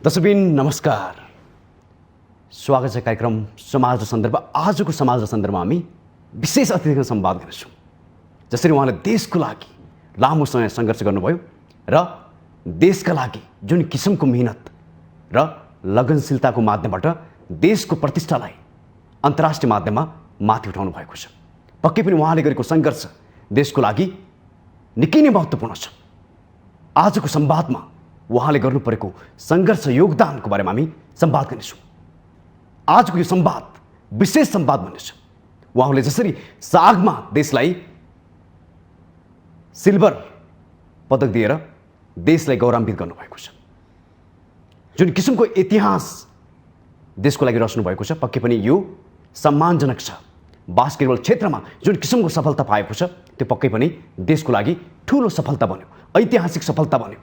दर्शकबिन नमस्कार, स्वागत छ कार्यक्रम समाज र सन्दर्भ। आजको समाज र सन्दर्भमा हामी विशेष अतिथिसँग संवाद गर्छौँ। जसरी उहाँले देशको लागि लामो समय सङ्घर्ष गर्नुभयो र देशका लागि जुन किसिमको मेहनत र लगनशीलताको माध्यमबाट देशको प्रतिष्ठालाई अन्तर्राष्ट्रिय माध्यममा माथि उठाउनु भएको छ। पक्कै पनि उहाँले गरेको सङ्घर्ष देशको लागि निकै नै महत्त्वपूर्ण छ। आजको संवादमा उहाँले गर्नु परेको सङ्घर्ष योगदानको बारेमा हामी संवाद गर्नेछौँ। आजको यो संवाद विशेष संवाद बन्नेछ। उहाँले जसरी सागमा देशलाई सिल्भर पदक दिएर देशलाई गौरवान्वित गर्नुभएको छ, जुन किसिमको इतिहास देशको लागि रच्नु भएको छ, पक्कै पनि यो सम्मानजनक छ। बास्केटबल क्षेत्रमा जुन किसिमको सफलता पाएको छ त्यो पक्कै पनि देशको लागि ठुलो सफलता बन्यो, ऐतिहासिक सफलता बन्यो।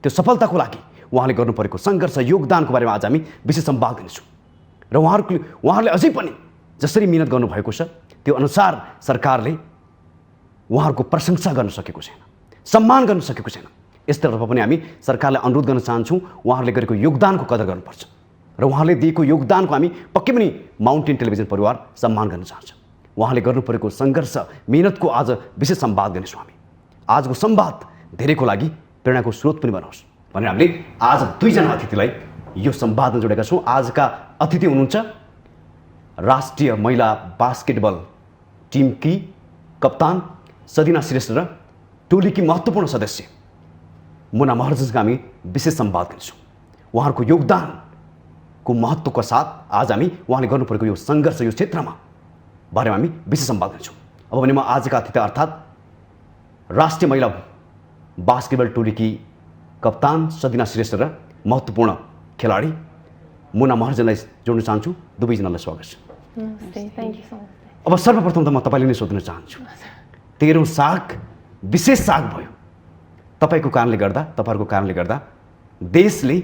त्यो सफलताको लागि उहाँले गर्नु परेको सङ्घर्ष योगदानको बारेमा आज हामी विशेष संवाद गर्नेछौँ। र उहाँहरूले अझै पनि जसरी मिहिनेत गर्नुभएको छ त्यो अनुसार सरकारले उहाँहरूको प्रशंसा गर्न सकेको छैन, सम्मान गर्न सकेको छैन। यसतर्फ पनि हामी सरकारलाई अनुरोध गर्न चाहन्छौँ, उहाँहरूले गरेको योगदानको कदर गर्नुपर्छ र उहाँले दिएको योगदानको हामी पक्कै पनि माउन्टेन टेलिभिजन परिवार सम्मान गर्न चाहन्छ। उहाँले गर्नु परेको सङ्घर्ष मेहनतको आज विशेष संवाद गर्नेछौँ हामी। आजको संवाद धेरैको लागि प्रेरणाको स्रोत पनि बनाओस् भनेर हामीले आज दुईजना अतिथिलाई यो संवादमा जोडेका छौँ। आजका अतिथि हुनुहुन्छ राष्ट्रिय महिला बास्केटबल टिमकी कप्तान सदिना श्रेष्ठ र टोलीकी महत्त्वपूर्ण सदस्य मुना महर्जनसँग हामी विशेष संवाद गर्छौँ। उहाँहरूको योगदानको महत्त्वका साथ आज हामी उहाँले गर्नु परेको यो सङ्घर्ष यो क्षेत्रमा बारेमा हामी विशेष संवाद गर्छौँ। अब भने म आजका अतिथि अर्थात् राष्ट्रिय महिला बास्केटबल टोलीकी कप्तान सदिना श्रेष्ठ र महत्त्वपूर्ण खेलाडी मुना महर्जनलाई जोड्न चाहन्छु। दुवैजनालाई स्वागत छ। अब सर्वप्रथम त म तपाईँले नै सोध्न चाहन्छु, 13औं साग विशेष साग भयो तपाईँको कारणले गर्दा, तपाईँहरूको कारणले गर्दा देशले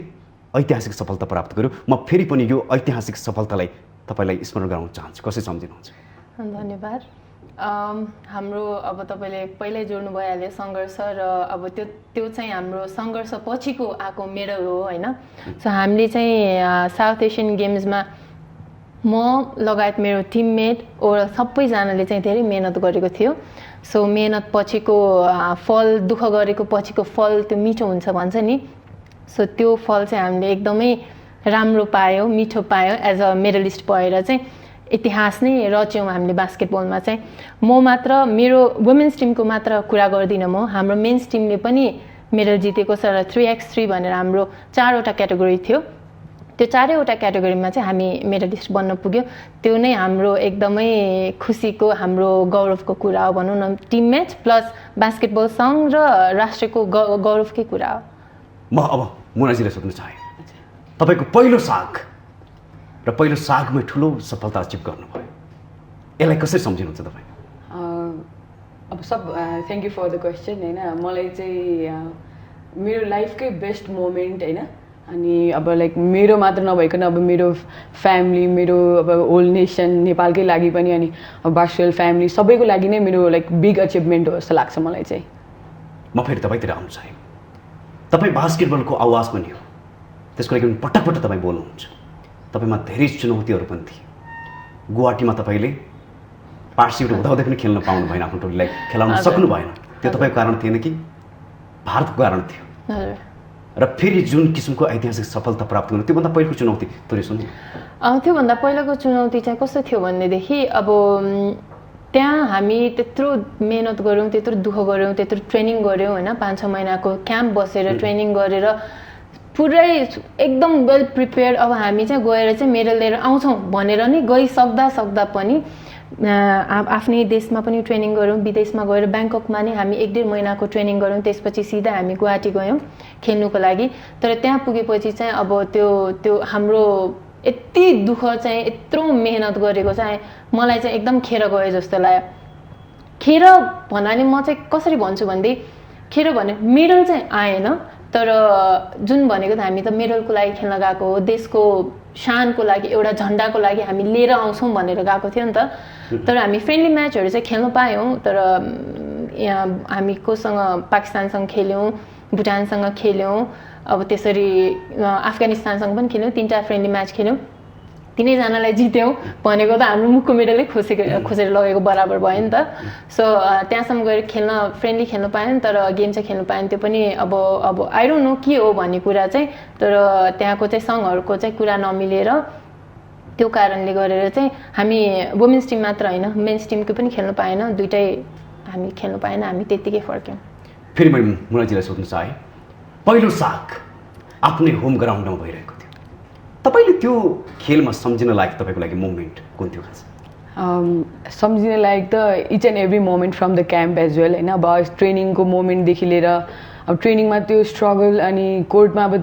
ऐतिहासिक सफलता प्राप्त गर्यो। म फेरि पनि यो ऐतिहासिक सफलतालाई तपाईँलाई स्मरण गराउन चाहन्छु। कसरी सम्झिनुहुन्छ? धन्यवाद। हाम्रो अब तपाईँले पहिल्यै जोड्नु भइहाल्यो सङ्घर्ष र अब त्यो चाहिँ हाम्रो सङ्घर्ष पछिको आएको मेडल हो होइन। सो हामीले चाहिँ साउथ एसियन गेम्समा म लगायत मेरो टिममेट ओभरअल सबैजनाले चाहिँ धेरै मेहनत गरेको थियो। सो मेहनत पछिको फल, दुःख गरेको पछिको फल त्यो मिठो हुन्छ भन्छ नि। सो त्यो फल चाहिँ हामीले एकदमै राम्रो पायौँ, मिठो पायौँ। एज अ मेडलिस्ट भएर चाहिँ इतिहास नै रच्यौँ हामीले बास्केटबलमा चाहिँ। म मात्र मेरो वुमेन्स टिमको मात्र कुरा गर्दिनँ म, हाम्रो मेन्स टिमले पनि मेडल जितेको छ र 3x3 भनेर हाम्रो 4वटा क्याटेगोरी थियो। त्यो 4वटा क्याटेगोरीमा चाहिँ हामी मेडलिस्ट बन्न पुग्यो। त्यो नै हाम्रो एकदमै खुसीको, हाम्रो गौरवको कुरा हो भनौँ न। टिम म्याच प्लस बास्केटबल सङ्घ र राष्ट्रको गौरवकै कुरा हो। म अब मुनाजीलाई सोध्न चाहेँ, तपाईँको पहिलो साग र पहिलो सागमै ठुलो सफलता अचिभ गर्नुभयो, यसलाई कसरी सम्झिनुहुन्छ तपाईँ? अब thank you for the question होइन। मलाई चाहिँ मेरो लाइफकै बेस्ट मोमेन्ट होइन। अनि अब लाइक मेरो मात्र नभइकन अब मेरो फ्यामिली, मेरो अब होल नेसन नेपालकै लागि पनि अनि अब बास्केटबल फ्यामिली सबैको लागि नै मेरो लाइक बिग अचिभमेन्ट हो जस्तो लाग्छ मलाई चाहिँ। म फेरि तपाईँतिर आउनु चाहेँ। तपाईँ बास्केटबलको आवाज पनि हो, त्यसको लागि पटक पटक तपाईँ बोल्नुहुन्छ। तपाईँमा धेरै चुनौतीहरू पनि थिए। गुवाहाटीमा तपाईँले पार्टिसिपेट हुँदाहुँदै पनि खेल्न पाउनु भएन, आफ्नो टोलीलाई खेलाउन सक्नु भएन। त्यो तपाईँको कारण थिएन कि भारतको कारण थियो? र फेरि जुन किसिमको ऐतिहासिक सफलता प्राप्त गर्नु, त्योभन्दा पहिलेको चुनौती थोरै सुन्नु। त्योभन्दा पहिलाको चुनौती चाहिँ कस्तो थियो भनेदेखि अब त्यहाँ हामी त्यत्रो मेहनत गऱ्यौँ, त्यत्रो दुःख गऱ्यौँ, त्यत्रो ट्रेनिङ गऱ्यौँ होइन। 5-6 महिनाको क्याम्प बसेर ट्रेनिङ गरेर पुरै एकदम वेल प्रिपेयर्ड। अब हामी चाहिँ गएर चाहिँ मेडल लिएर आउँछौँ भनेर नै गइसक्दा पनि आफ्नै देशमा पनि ट्रेनिङ गऱ्यौँ, विदेशमा गएर ब्याङ्ककमा नै हामी 1-1.5 महिनाको ट्रेनिङ गऱ्यौँ। त्यसपछि सिधा हामी गुवाहाटी गयौँ खेल्नुको लागि। तर त्यहाँ पुगेपछि चाहिँ अब त्यो हाम्रो यति दुःख चाहिँ, यत्रो मेहनत गरेको चाहिँ मलाई चाहिँ एकदम खेर गयो जस्तो लाग्यो। खेर भन्नाले म चाहिँ कसरी भन्छु भन्दै, खेर भने मेडल चाहिँ आएन, तर जुन भनेको त हामी त मेडलको लागि खेल्न गएको हो, देशको शानको लागि, एउटा झन्डाको लागि हामी लिएर आउँछौँ भनेर गएको थियो नि त। तर हामी फ्रेन्डली म्याचहरू चाहिँ खेल्न पायौँ। तर यहाँ हामी कोसँग पाकिस्तानसँग खेल्यौँ, भुटानसँग खेल्यौँ, अब त्यसरी अफगानिस्तानसँग पनि खेल्यौँ, 3टा फ्रेन्डली म्याच खेल्यौँ, तिनैजनालाई जित्यौँ भनेको त हाम्रो मुखको मेडलै खोसेर लगेको बराबर भयो नि त। सो त्यहाँसम्म गएर फ्रेन्डली खेल्नु पाएन, तर गेम चाहिँ खेल्नु पाएन। त्यो पनि अब आई डोन्ट नो के हो भन्ने कुरा चाहिँ, तर त्यहाँको चाहिँ सङ्घहरूको चाहिँ कुरा नमिलेर त्यो कारणले गरेर चाहिँ हामी वुमेन्स टिम मात्र होइन मेन्स टिमको पनि खेल्नु पाएन, दुइटै हामी खेल्नु पाएन, हामी त्यत्तिकै फर्क्यौँ। फेरि मैले मुनाजीलाई सोध्न चाहेँ, पहिलो साग आफ्नै होम ग्राउन्डमा भइरहेको थियो, तपाईँले त्यो खेलमा सम्झिन लायक तपाईँको लागि मोमेन्ट कुन थियो खास? सम्झिन लायक त each and every moment from the camp as well होइन। अब ट्रेनिङको मोमेन्टदेखि लिएर अब ट्रेनिङमा त्यो स्ट्रगल अनि कोर्टमा अब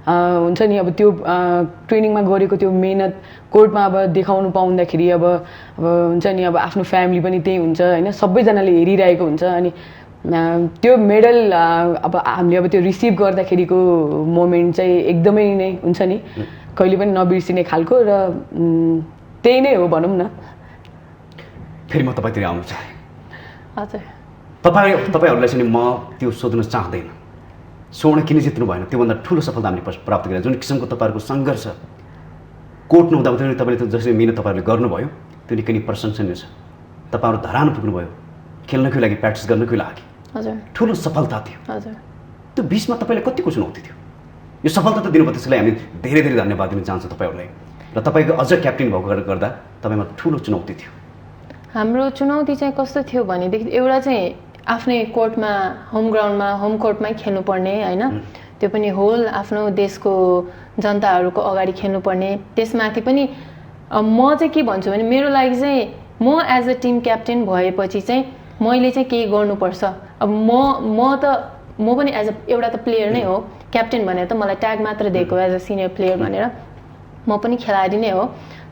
हुन्छ नि, अब त्यो ट्रेनिङमा गरेको त्यो मेहनत कोर्टमा अब देखाउनु पाउँदाखेरि अब हुन्छ नि, अब आफ्नो फ्यामिली पनि त्यही हुन्छ होइन, सबैजनाले हेरिरहेको हुन्छ। अनि त्यो मेडल अब हामीले अब त्यो रिसिभ गर्दाखेरिको मोमेन्ट चाहिँ एकदमै नै हुन्छ नि, कहिले पनि नबिर्सिने खालको, र त्यही नै हो भनौँ न। फेरि म तपाईँतिर आउनु चाहेँ। हजुर, तपाईँहरूलाई चाहिँ म त्यो सोध्न चाहँदैन, स्वर्ण किन जित्नु भएन, त्योभन्दा ठुलो सफलता हामीले प्राप्त गरेर जुन किसिमको तपाईँहरूको सङ्घर्ष कोर्ट नहुँदा पनि तपाईँले जसरी मिहिनेत तपाईँहरूले गर्नुभयो त्यो निकै नै प्रशंसनीय छ। तपाईँहरू धरान पुग्नुभयो खेल्नको लागि, प्र्याक्टिस गर्नको लागि, हजुर, ठुलो सफलता थियो। हजुर, त्यो बिचमा तपाईँलाई कतिको चुनौती थियो? यो सफलता त दिनुभयो, त्यसलाई हामी धेरै धेरै धन्यवाद दिन चाहन्छौँ तपाईँहरूलाई। र तपाईँको अझ क्याप्टेन भएको गर्दा तपाईँमा ठुलो चुनौती थियो। हाम्रो चुनौती चाहिँ कस्तो थियो भनेदेखि एउटा चाहिँ आफ्नै कोर्टमा, होम ग्राउन्डमा, होम कोर्टमै खेल्नुपर्ने होइन, त्यो पनि होल आफ्नो देशको जनताहरूको अगाडि खेल्नुपर्ने। त्यसमाथि पनि म चाहिँ के भन्छु भने मेरो लागि चाहिँ म एज अ टिम क्याप्टेन भएपछि चाहिँ मैले चाहिँ केही गर्नुपर्छ। अब म पनि एज अ एउटा त प्लेयर नै हो, क्याप्टेन भनेर त मलाई ट्याग मात्र दिएको एज अ सिनियर प्लेयर भनेर, म पनि खेलाडी नै हो।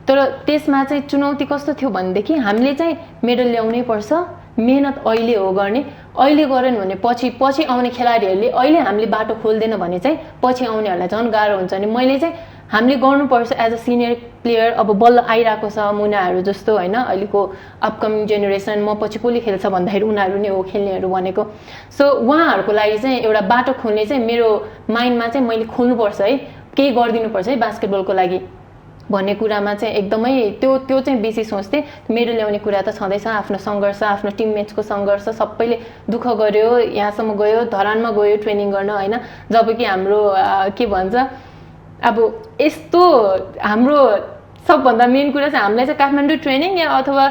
तर त्यसमा चाहिँ चुनौती कस्तो थियो भनेदेखि हामीले चाहिँ मेडल ल्याउनै पर्छ, मेहनत अहिले हो गर्ने, अहिले गरेन भने पछि आउने खेलाडीहरूले अहिले हामीले बाटो खोल्दैन भने चाहिँ पछि आउनेहरूलाई झन् गाह्रो हुन्छ। अनि मैले चाहिँ हामीले गर्नुपर्छ एज अ सिनियर प्लेयर, अब बल्ल आइरहेको छ मुनाहरू जस्तो होइन, अहिलेको अपकमिङ जेनेरेसन, म पछि कसले खेल्छ भन्दाखेरि उनीहरू नै हो खेल्नेहरू भनेको। सो उहाँहरूको लागि चाहिँ एउटा बाटो खोल्ने चाहिँ मेरो माइन्डमा चाहिँ मैले खोल्नुपर्छ है, केही गरिदिनुपर्छ है बास्केटबलको लागि भन्ने कुरामा चाहिँ एकदमै त्यो चाहिँ बेसी सोच्थेँ। मेडल ल्याउने कुरा त छँदैछ, आफ्नो सङ्घर्ष, आफ्नो टिममेट्सको सङ्घर्ष, सबैले दुःख गर्यो, यहाँसम्म गयो, धरानमा गयो ट्रेनिङ गर्न होइन। जबकि हाम्रो के भन्छ अब यस्तो हाम्रो सबभन्दा मेन कुरा चाहिँ हामीलाई चाहिँ काठमाडौँ ट्रेनिङ या अथवा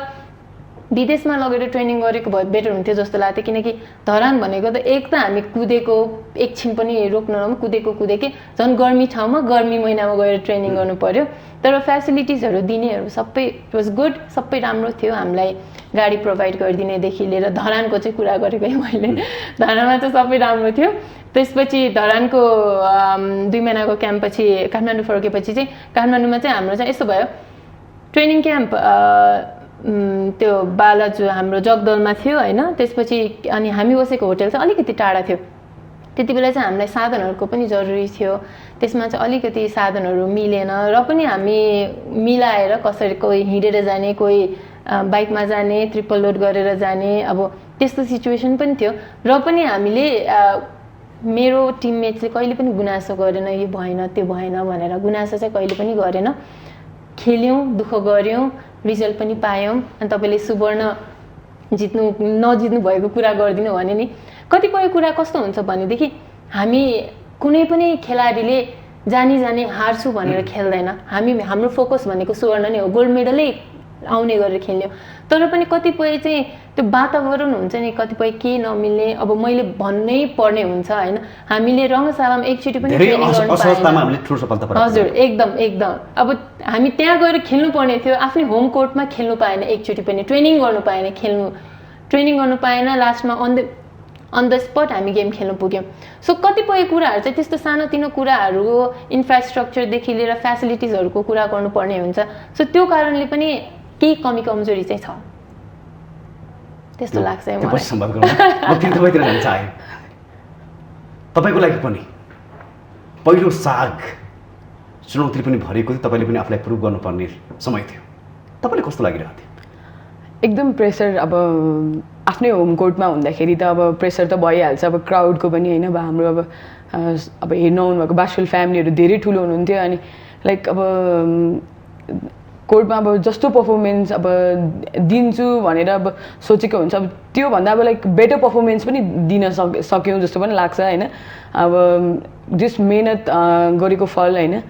विदेशमा लगेर ट्रेनिङ गरेको भए बेटर हुन्थ्यो जस्तो लाग्थ्यो। किनकि धरान भनेको त एक त हामी कुदेको एकछिन पनि रोक्न नहुँ, कुदेकै झन् गर्मी ठाउँमा गर्मी महिनामा गएर ट्रेनिङ गर्नु पर्यो। तर फेसिलिटिजहरू दिनेहरू सबै इट वाज गुड, सबै राम्रो थियो। हामीलाई गाडी प्रोभाइड गरिदिनेदेखि लिएर धरानको चाहिँ कुरा गरेको है मैले, धरानमा चाहिँ सबै राम्रो थियो। त्यसपछि धरानको 2 महिनाको क्याम्पपछि काठमाडौँ फर्केपछि चाहिँ काठमाडौँमा चाहिँ हाम्रो चाहिँ यस्तो भयो, ट्रेनिङ क्याम्प त्यो बालाजु हाम्रो जगदलमा थियो होइन। त्यसपछि अनि हामी बसेको होटल चाहिँ अलिकति टाढा थियो। त्यति बेला चाहिँ हामीलाई साधनहरूको पनि जरुरी थियो, त्यसमा चाहिँ अलिकति साधनहरू मिलेन, र पनि हामी मिलाएर कसरी कोही हिँडेर जाने, कोही बाइकमा जाने, ट्रिपल लोड गरेर जाने, अब त्यस्तो सिचुएसन पनि थियो। र पनि हामीले मेरो टिममेटले कहिले पनि गुनासो गरेन, यो भएन त्यो भएन भनेर गुनासो चाहिँ कहिले पनि गरेन। खेल्यौँ, दुःख गऱ्यौँ, रिजल्ट पनि पायौँ। अनि तपाईँले सुवर्ण नजित्नु भएको कुरा गरिदिनु भने नि, कतिपय कुरा कस्तो हुन्छ भनेदेखि हामी कुनै पनि खेलाडीले जानी हार्छु भनेर खेल्दैन, हाम्रो फोकस भनेको स्वर्ण नै हो, गोल्ड मेडलै आउने गरेर खेल्यो। तर पनि कतिपय चाहिँ त्यो वातावरण हुन्छ नि, कतिपय केही नमिल्ने, अब मैले भन्नै पर्ने हुन्छ होइन। हामीले रङ्गशालामा एकचोटि पनि ट्रेनिङ गर्नु पाएन। हजुर, एकदम अब हामी त्यहाँ गएर खेल्नु पर्ने थियो, आफ्नै होम कोर्टमा खेल्नु पाएन, एकचोटि पनि ट्रेनिङ गर्नु पाएन, ट्रेनिङ गर्नु पाएन। लास्टमा अन द स्पट हामी गेम खेल्नु पुग्यौँ। सो कतिपय कुराहरू चाहिँ त्यस्तो सानोतिनो कुराहरू, इन्फ्रास्ट्रक्चरदेखि लिएर फेसिलिटिजहरूको कुरा गर्नुपर्ने हुन्छ। सो त्यो कारणले पनि केही कमी कमजोरी चाहिँ छ, त्यस्तो लाग्छ मलाई। तपाईँको लागि पनि पहिलो साग चुनौती पनि भरेको थियो, तपाईँले पनि आफूलाई प्रुभ गर्नुपर्ने समय थियो, तपाईँलाई कस्तो लागिरहेको थियो? एकदम प्रेसर। अब आफ्नै होम कोर्टमा हुँदाखेरि त अब प्रेसर त भइहाल्छ अब क्राउडको पनि होइन अब हाम्रो अब हेर्नु आउनुभएको बास्केटबल फ्यामिलीहरू धेरै ठुलो हुनुहुन्थ्यो अनि लाइक अब कोर्टमा अब जस्तो पर्फर्मेन्स अब दिन्छु भनेर अब सोचेको हुन्छ अब त्योभन्दा अब लाइक बेटर पर्फर्मेन्स पनि दिन सक्यौँ जस्तो पनि लाग्छ होइन अब जस्ट मेहनत गरेको फल होइन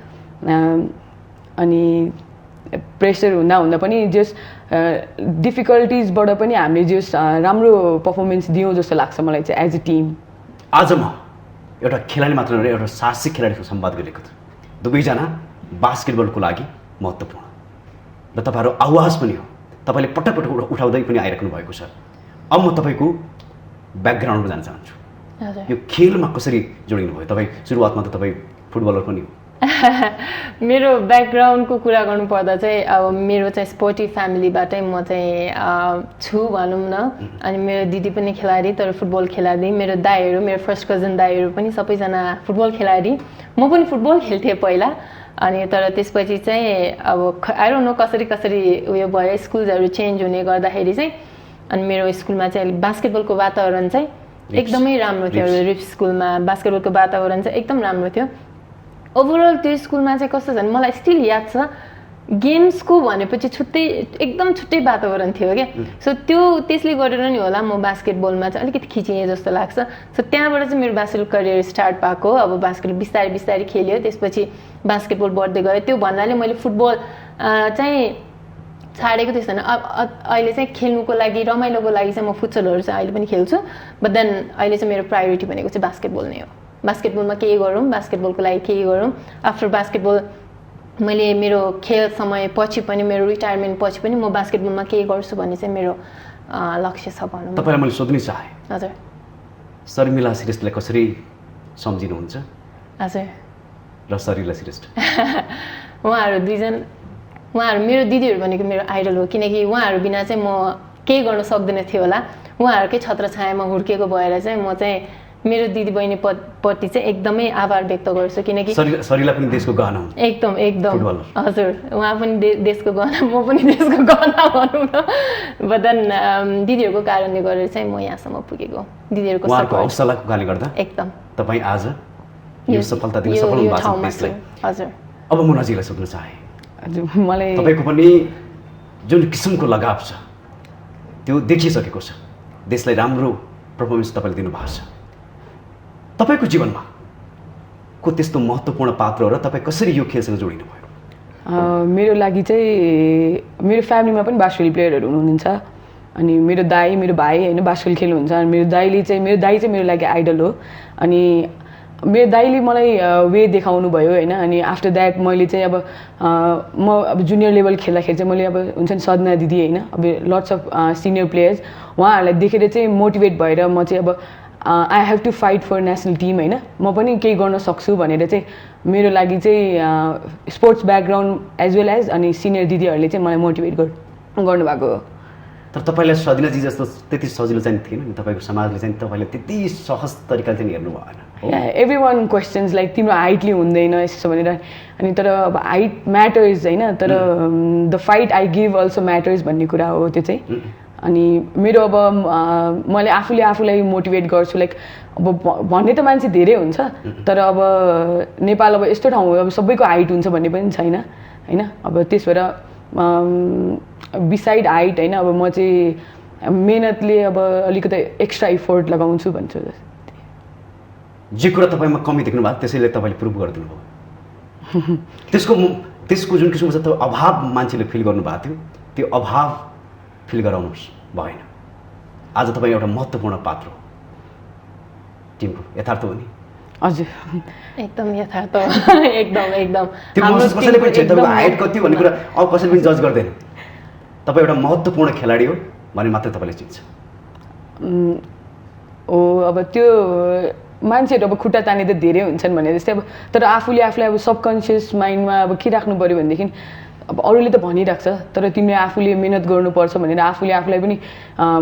अनि प्रेसर हुँदा हुँदा पनि जस्ट डिफिकल्टिजबाट पनि हामीले जस्ट राम्रो पर्फर्मेन्स दियौँ जस्तो लाग्छ मलाई चाहिँ एज अ टिम आज म एउटा खेलाडी मात्र नभएर एउटा साहसिक खेलाडीको संवाद गरेको छु दुवैजना बास्केटबलको लागि महत्त्वपूर्ण र तपाईँहरू आवाज पनि हो तपाईँले पटक पटक उठाउँदै पनि आइराख्नु भएको छ अब म तपाईँको ब्याकग्राउन्डमा जान चाहन्छु यो खेलमा कसरी जोडिनु भयो तपाईँ सुरुवातमा त तपाईँ फुटबलर पनि हो मेरो ब्याकग्राउन्डको कुरा गर्नुपर्दा चाहिँ अब मेरो चाहिँ स्पोर्टी फ्यामिलीबाटै म चाहिँ छु भनौँ न अनि मेरो दिदी पनि खेलाडी तर फुटबल खेलाडी मेरो दाईहरू मेरो फर्स्ट कजन दाईहरू पनि सबैजना फुटबल खेलाडी म पनि फुटबल खेल्थेँ पहिला अनि तर त्यसपछि चाहिँ अब आई डोन्ट नो कसरी कसरी उयो भयो स्कुल्सहरू चेन्ज हुने गर्दाखेरि चाहिँ अनि मेरो स्कुलमा चाहिँ बास्केटबलको वातावरण चाहिँ एकदमै राम्रो थियो रिफ स्कुलमा बास्केटबलको वातावरण चाहिँ एकदम राम्रो थियो ओभरअल त्यो स्कुलमा चाहिँ कस्तो छ भने मलाई स्टिल याद छ गेम्सको भनेपछि छुट्टै एकदम छुट्टै वातावरण थियो क्या सो त्यसले गरेर नि होला म बास्केटबलमा चाहिँ अलिकति खिचिएँ जस्तो लाग्छ सो त्यहाँबाट चाहिँ मेरो बास्केटबल करियर स्टार्ट भएको अब बास्केटबल बिस्तारै बिस्तारै खेल्यो त्यसपछि बास्केटबल बढ्दै गयो त्यो भन्नाले मैले फुटबल चाहिँ छाडेको त्यस्तो होइन अहिले चाहिँ खेल्नुको लागि रमाइलोको लागि चाहिँ म फुटसलहरू चाहिँ अहिले पनि खेल्छु बट देन अहिले चाहिँ मेरो प्रायोरिटी भनेको चाहिँ बास्केटबल नै हो बास्केटबलमा केही गरौँ बास्केटबलको लागि केही गरौँ आफ्टर बास्केटबल मैले मेरो खेल समय पछि पनि मेरो रिटायरमेन्ट पछि पनि म बास्केटबलमा केही गर्छु भन्ने चाहिँ मेरो लक्ष्य छ भनौँ तपाईँलाई मैले सोध्नै चाहेँ हजुर शर्मिला श्रेष्ठलाई कसरी सम्झिनुहुन्छ हजुर र शर्मिला श्रेष्ठ उहाँहरू मेरो दिदीहरू भनेको मेरो आइडल हो किनकि उहाँहरू बिना चाहिँ म केही गर्न सक्दैन थियो होला उहाँहरूकै छत्रछायामा हुर्केको भएर चाहिँ म चाहिँ मेरो दिदी बहिनी प्रति चाहिँ एकदमै आभार व्यक्त गर्छु किनकि शरीरलाई पनि देशको गहना एकदम हजुर उहाँ पनि देशको गहना म पनि देशको गहना भनौँ न बदन दिदीहरूको कारणले गरेर चाहिँ म यहाँसम्म पुगेको दिदीहरूको हौसलाको कारणले गर्दा एकदम तपाईँ आज यो सफलता दिन सफल हुनुभएको छ देशलाई हजुर अब म नजिकलाई सोध्न चाहेँ हजुर मलाई तपाईँको पनि जुन किसिमको लगाव छ त्यो देखिसकेको छ देशलाई राम्रो पर्फर्मेन्स तपाईँले दिनुभएको छ तपाईँको जीवनमा को त्यस्तो महत्त्वपूर्ण पात्र हो र तपाईँ कसरी यो खेलसँग जोडिनु भयो मेरो लागि चाहिँ मेरो फ्यामिलीमा पनि बास्केटबल प्लेयरहरू हुनुहुन्छ अनि मेरो दाई मेरो भाइ होइन बास्केटबल खेल्नुहुन्छ अनि मेरो दाई चाहिँ मेरो लागि आइडल हो अनि मेरो दाइले मलाई वे देखाउनु भयो होइन अनि आफ्टर द्याट मैले चाहिँ अब म अब जुनियर लेभल खेल्दाखेरि चाहिँ मैले अब हुन्छ नि सदना दिदी होइन अब लट्स अफ सिनियर प्लेयर्स उहाँहरूलाई देखेर चाहिँ मोटिभेट भएर म चाहिँ अब I have to fight for national team होइन म पनि केही गर्न सक्छु भनेर चाहिँ मेरो लागि चाहिँ sports background as well as अनि सिनियर दिदीहरूले चाहिँ मलाई मोटिभेट गर्नुभएको हो तर तपाईँलाई सजिलोजी जस्तो त्यति सजिलो चाहिँ थिएन नि तपाईँको समाजले चाहिँ तपाईँले त्यति सहज तरिकाले चाहिँ हेर्नु भएन एभ्री वान क्वेसन्स लाइक तिम्रो हाइटले हुँदैन यसो भनेर अनि तर अब हाइट म्याटर्स होइन तर the fight I give also matters भन्ने कुरा हो त्यो चाहिँ अनि मेरो अब मैले आफूलाई मोटिभेट गर्छु लाइक अब भन्ने त मान्छे धेरै हुन्छ तर अब नेपाल अब यस्तो ठाउँ हो अब सबैको हाइट हुन्छ भन्ने पनि छैन होइन अब त्यस भएर बिसाइड हाइट होइन अब म चाहिँ मेहनतले अब अलिकति एक्स्ट्रा इफोर्ट लगाउँछु भन्छु जे कुरा तपाईँमा कमी देख्नु भएको त्यसैले तपाईँले प्रुभ गरिदिनु भयो त्यसको जुन किसिमको त्यो अभाव मान्छेले फिल गर्नुभएको थियो त्यो अभाव फिल गराउनुहोस् भएन आज तपाईँ एउटा महत्त्वपूर्ण पात्र हो टिमको यथार्थ हो नि हजुर एकदम यथार्थ हो एकदम त्यो कसैले पनि तपाईँको हाइट कति भन्ने कुरा अब कसैले पनि जज गर्दैन तपाईँ एउटा महत्त्वपूर्ण खेलाडी हो भने मात्रै तपाईँले चिन्छ हो अब त्यो मान्छेहरू अब खुट्टा ताने त धेरै हुन्छन् भने जस्तै अब तर आफूलाई अब सबकन्सियस माइन्डमा अब के राख्नु पऱ्यो भनेदेखि अब अरूले त भनिरहेको छ तर तिमीले आफूले मेहनत गर्नुपर्छ भनेर आफूलाई पनि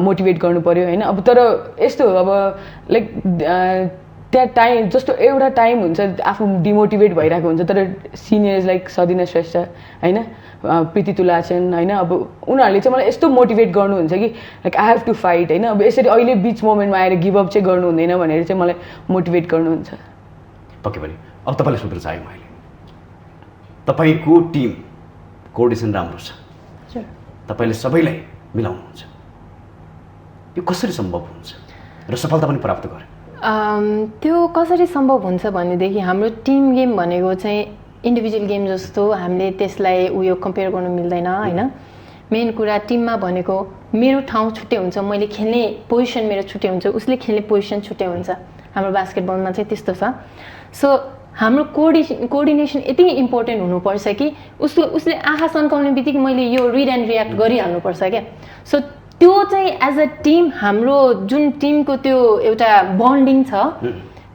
मोटिभेट गर्नु पऱ्यो होइन अब तर यस्तो हो अब लाइक त्यहाँ टाइम जस्तो एउटा टाइम हुन्छ आफू डिमोटिभेट भइरहेको हुन्छ तर सिनियर्स लाइक सदिना श्रेष्ठ होइन प्रीति तुलाचन होइन अब उनीहरूले चाहिँ मलाई यस्तो मोटिभेट गर्नुहुन्छ कि like I have to fight होइन अब यसरी अहिले बिच मोमेन्टमा आएर गिभअप चाहिँ गर्नु हुँदैन भनेर चाहिँ मलाई मोटिभेट गर्नुहुन्छ। पक्कै पनि अब तपाईँले सोध्न चाहेँ मैले तपाईँको टिम कोअर्डिनेसन राम्रो छ, तपाईँले सबैलाई मिलाउनुहुन्छ, यो कसरी सम्भव हुन्छ र सफलता पनि प्राप्त गरे? त्यो कसरी सम्भव हुन्छ भनेदेखि हाम्रो टिम गेम भनेको चाहिँ इन्डिभिजुअल गेम जस्तो हामीले त्यसलाई उयो कम्पेयर गर्नु मिल्दैन होइन। मेन कुरा टिममा भनेको मेरो ठाउँ छुट्टै हुन्छ, मैले खेल्ने पोजिसन मेरो छुट्टै हुन्छ, उसले खेल्ने पोजिसन छुट्टै हुन्छ। हाम्रो बास्केटबलमा चाहिँ त्यस्तो छ। सो हाम्रो कोअर्डिनेसन यति इम्पोर्टेन्ट हुनुपर्छ कि उसले आँखा सन्काउने बित्तिकै मैले यो रिड एन्ड रियाक्ट गरिहाल्नुपर्छ क्या। सो त्यो चाहिँ एज अ टिम हाम्रो जुन टिमको त्यो एउटा बन्डिङ छ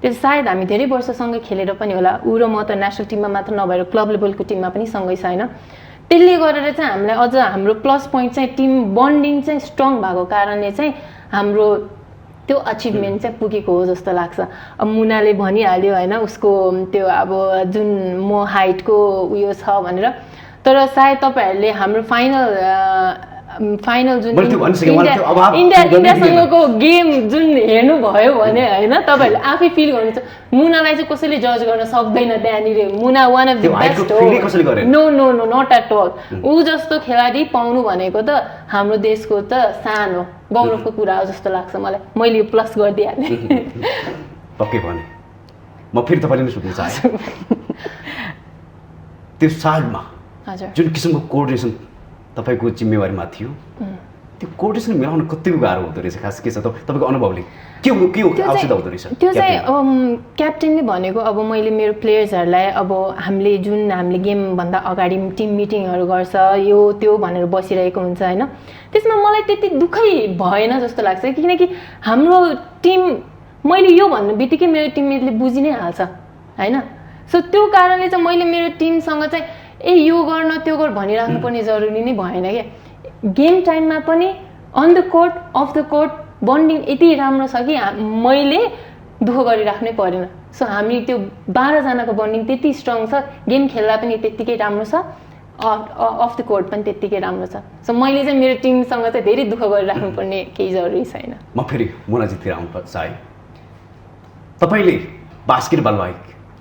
त्यो सायद हामी धेरै वर्षसँगै खेलेर पनि होला, ऊ र म त नेसनल टिममा मात्र नभएर क्लब लेभलको टिममा पनि सँगै छ होइन। त्यसले गरेर चाहिँ हामीलाई अझ हाम्रो प्लस पोइन्ट चाहिँ टिम बन्डिङ चाहिँ स्ट्रङ भएको कारणले चाहिँ हाम्रो त्यो अचिभमेन्ट चाहिँ पुगेको हो जस्तो लाग्छ। अब मुनाले भनिहाल्यो होइन उसको त्यो अब जुन म हाइटको उयो छ भनेर, तर सायद तपाईँहरूले हाम्रो फाइनल जुन इन्डियासँगको गेम जुन हेर्नुभयो भने होइन तपाईँहरूले आफै फिल गर्नुहुन्छ मुनालाई चाहिँ कसैले जज गर्न सक्दैन त्यहाँनिर। Muna one of the best हो, no no no not at all. ऊ जस्तो खेलाडी पाउनु भनेको त हाम्रो देशको त सानो गौरवको कुरा हो जस्तो लाग्छ मलाई। मैले यो प्लस गरिदिइहालेँ। पक्कै भने म फेरि तपाईँले नै सोध्न चाहेँ त्यो सालमा जुन किसिमको कोअर्डिनेसन तपाईँको जिम्मेवारीमा थियो त्यो कोअर्डिनेसन मिलाउन कति गाह्रो हुँदो रहेछ? खास के छ तपाईँको अनुभवले के आवश्यकता हुँदो रहेछ? त्यो चाहिँ क्याप्टेनले भनेको अब मैले मेरो प्लेयर्सहरूलाई अब हामीले गेमभन्दा अगाडि टिम मिटिङहरू गर्छ यो त्यो भनेर बसिरहेको हुन्छ होइन। त्यसमा मलाई त्यति दुःखै भएन जस्तो लाग्छ किनकि हाम्रो टिम मैले यो भन्ने बित्तिकै मेरो टिममेटले बुझि नै हाल्छ होइन। सो त्यो कारणले चाहिँ मैले मेरो टिमसँग चाहिँ यो गर्न त्यो गर भनिराख्नु पर्ने जरुरी नै भएन क्या। गेम टाइममा पनि on the court off the court bonding यति राम्रो छ कि मैले दुःख गरिराख्नै परेन। सो हामी त्यो 12 जनाको बन्डिङ त्यति स्ट्रङ छ, गेम खेल्दा पनि त्यत्तिकै राम्रो छ, अफ द कोर्ट पनि त्यत्तिकै राम्रो छ। सो मैले चाहिँ मेरो टिमसँग चाहिँ धेरै दुःख गरिराख्नु पर्ने केही जरुरी छैन। म फेरि मोनाजीतिर आउनु चाहे तपाईँले बास्केटबल बाहेक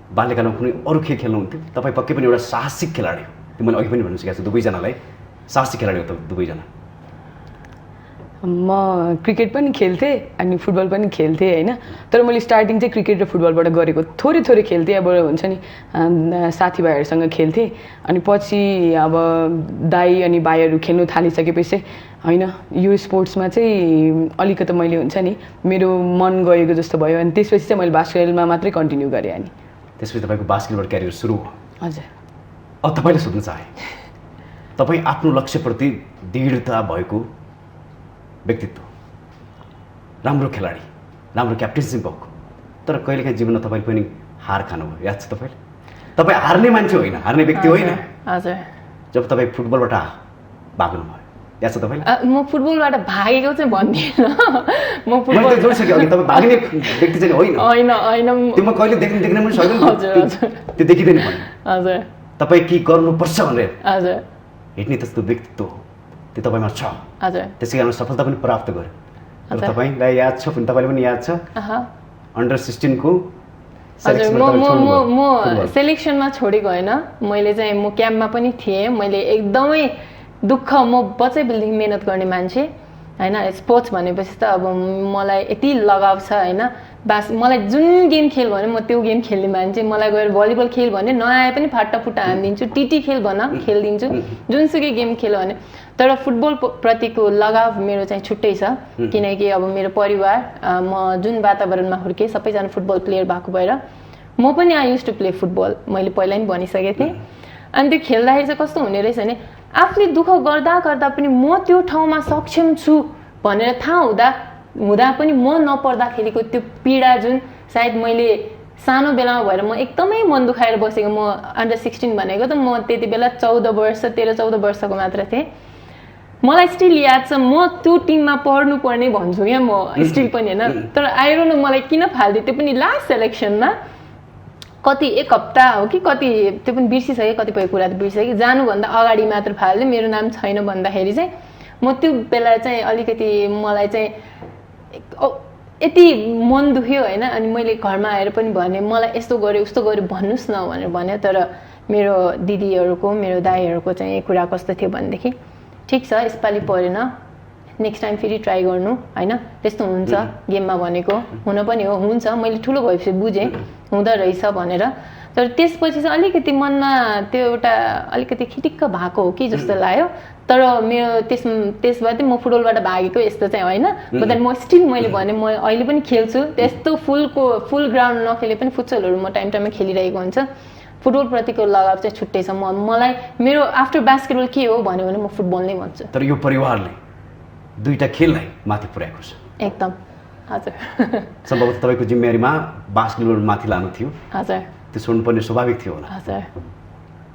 बाल्यकालमा कुनै अरू खेल खेल्नुहुन्थ्यो? तपाईँ पक्कै पनि एउटा साहसिक खेलाडी हो, त्यो मैले अघि पनि भन्नु सकेको छु दुवैजनालाई साहसिक खेलाडी हो त दुवैजना। म क्रिकेट पनि खेल्थेँ अनि फुटबल पनि खेल्थेँ होइन। तर मैले स्टार्टिङ चाहिँ क्रिकेट र फुटबलबाट गरेको, थोरै थोरै खेल्थेँ अब हुन्छ नि साथीभाइहरूसँग खेल्थेँ अनि पछि अब दाई अनि भाइहरू खेल्नु थालिसकेपछि होइन यो स्पोर्ट्समा चाहिँ अलिकति मैले हुन्छ नि मेरो मन गएको जस्तो भयो अनि त्यसपछि चाहिँ मैले बास्केटबलमा मात्रै कन्टिन्यू गरेँ। अनि त्यसपछि तपाईँको बास्केटबल क्यारियर सुरु हो? हजुर। अब तपाईँले सोध्न चाहे तपाईँ आफ्नो लक्ष्यप्रति दृढता भएको व्यक्तित्व, राम्रो खेलाडी, राम्रो क्याप्टेन्सिप भएको, तर कहिलेकाहीँ जीवनमा तपाईँले पनि हार खानुभयो, याद छ तपाईँले? तपाईँ हार्ने मान्छे होइन, हार्ने व्यक्ति होइन। हजुर। जब तपाईँ फुटबलबाट भाग्नुभयो, याद छ तपाईँले? म फुटबलबाट भागेको चाहिँ भन्दिनँ। म फुटबल जोडिसकेँ अघि तपाईँ भाग्ने व्यक्ति चाहिँ होइन। त्यो म कहिले देख्न पनि सक्दैन, त्यो देखिँदैन भने। हजुर। तपाईँ के गर्नुपर्छ भनेर हजुर हिँड्ने त्यस्तो व्यक्तित्व त्यो तपाईँमा छ। हजुर। त्यसै कारण सफलता पनि प्राप्त गर्यो। र तपाईँलाई याद छ पनि, तपाईँले पनि याद छ अन्डर 16 को म सेलेक्सनमा छोडेको होइन, मैले चाहिँ म क्याम्पमा पनि थिएँ। मैले एकदमै दुःख, म बच्चैदेखि मेहनत गर्ने मान्छे होइन। स्पोर्ट्स भनेपछि त अब मलाई यति लगाव छ होइन। बास मलाई जुन गेम खेल भने म त्यो गेम खेल्ने मान्छे। मलाई गएर भलिबल खेल भने नआए पनि फाटाफुट्टा हानिदिन्छु, टिटी खेल भन खेलिदिन्छु, जुनसुकै गेम खेल भने। तर फुटबल प्रतिको लगाव मेरो चाहिँ छुट्टै छ किनकि अब मेरो परिवार, म जुन वातावरणमा हुर्केँ सबैजना फुटबल प्लेयर भएको भएर म पनि I use to play football, मैले पहिला पनि भनिसकेको थिएँ। अनि त्यो खेल्दाखेरि चाहिँ कस्तो हुने रहेछ भने आफूले दुःख गर्दा गर्दा पनि म त्यो ठाउँमा सक्षम छु भनेर थाहा हुँदा पनि म नपर्दाखेरिको त्यो पीडा जुन सायद मैले सानो बेलामा भएर म एकदमै मन दुखाएर बसेको। म अन्डर 16 भनेको त म त्यति बेला 13-14 वर्षको मात्र थिएँ। मलाई स्टिल याद छ म त्यो टिममा पढ्नुपर्ने भन्छु क्या म स्टिल पनि होइन तर आएर न मलाई किन फाल्दियो त्यो पनि लास्ट सेलेक्सनमा कति एक हप्ता हो कि कति त्यो पनि बिर्सिसकेँ कतिपय कुरा त बिर्सिसकेँ जानुभन्दा अगाडि मात्र फाल्यो मेरो नाम छैन भन्दाखेरि चाहिँ म त्यो बेला चाहिँ अलिकति मलाई चाहिँ यति मन दुख्यो होइन अनि मैले घरमा आएर पनि भने मलाई यस्तो गर्यो उस्तो गर्यो भन्नुहोस् न भनेर भन्यो तर मेरो दिदीहरूको मेरो दाईहरूको चाहिँ कुरा कस्तो थियो भनेदेखि ठिक छ यसपालि परेन नेक्स्ट टाइम फेरि ट्राई गर्नु होइन त्यस्तो हुन्छ गेममा भनेको हुन पनि हो हुन्छ मैले ठुलो भएपछि बुझेँ हुँदो रहेछ भनेर तर त्यसपछि चाहिँ अलिकति मनमा त्यो एउटा अलिकति खिटिक्क भएको हो कि जस्तो लाग्यो तर मेरो त्यसबाट म फुटबलबाट भागेको यस्तो चाहिँ होइन बट म स्टिल मैले भने म अहिले पनि खेल्छु त्यस्तो फुल ग्राउन्ड नखेले पनि फुटसलहरू म टाइम टाइममा खेलिरहेको हुन्छ फुटबलप्रतिको लगाव चाहिँ छुट्टै छ मलाई मेरो आफ्टर बास्केटबल के हो भन्यो भने म फुटबल नै भन्छु तर यो परिवारले दुईटा खेललाई माथि पुर्याएको छ एकदम हजुर सम्भवतः तपाईँको जिम्मेवारीमा बास्केटबल माथि लानु थियो हजुर त्यो छोड्नुपर्ने स्वाभाविक थियो होला हजुर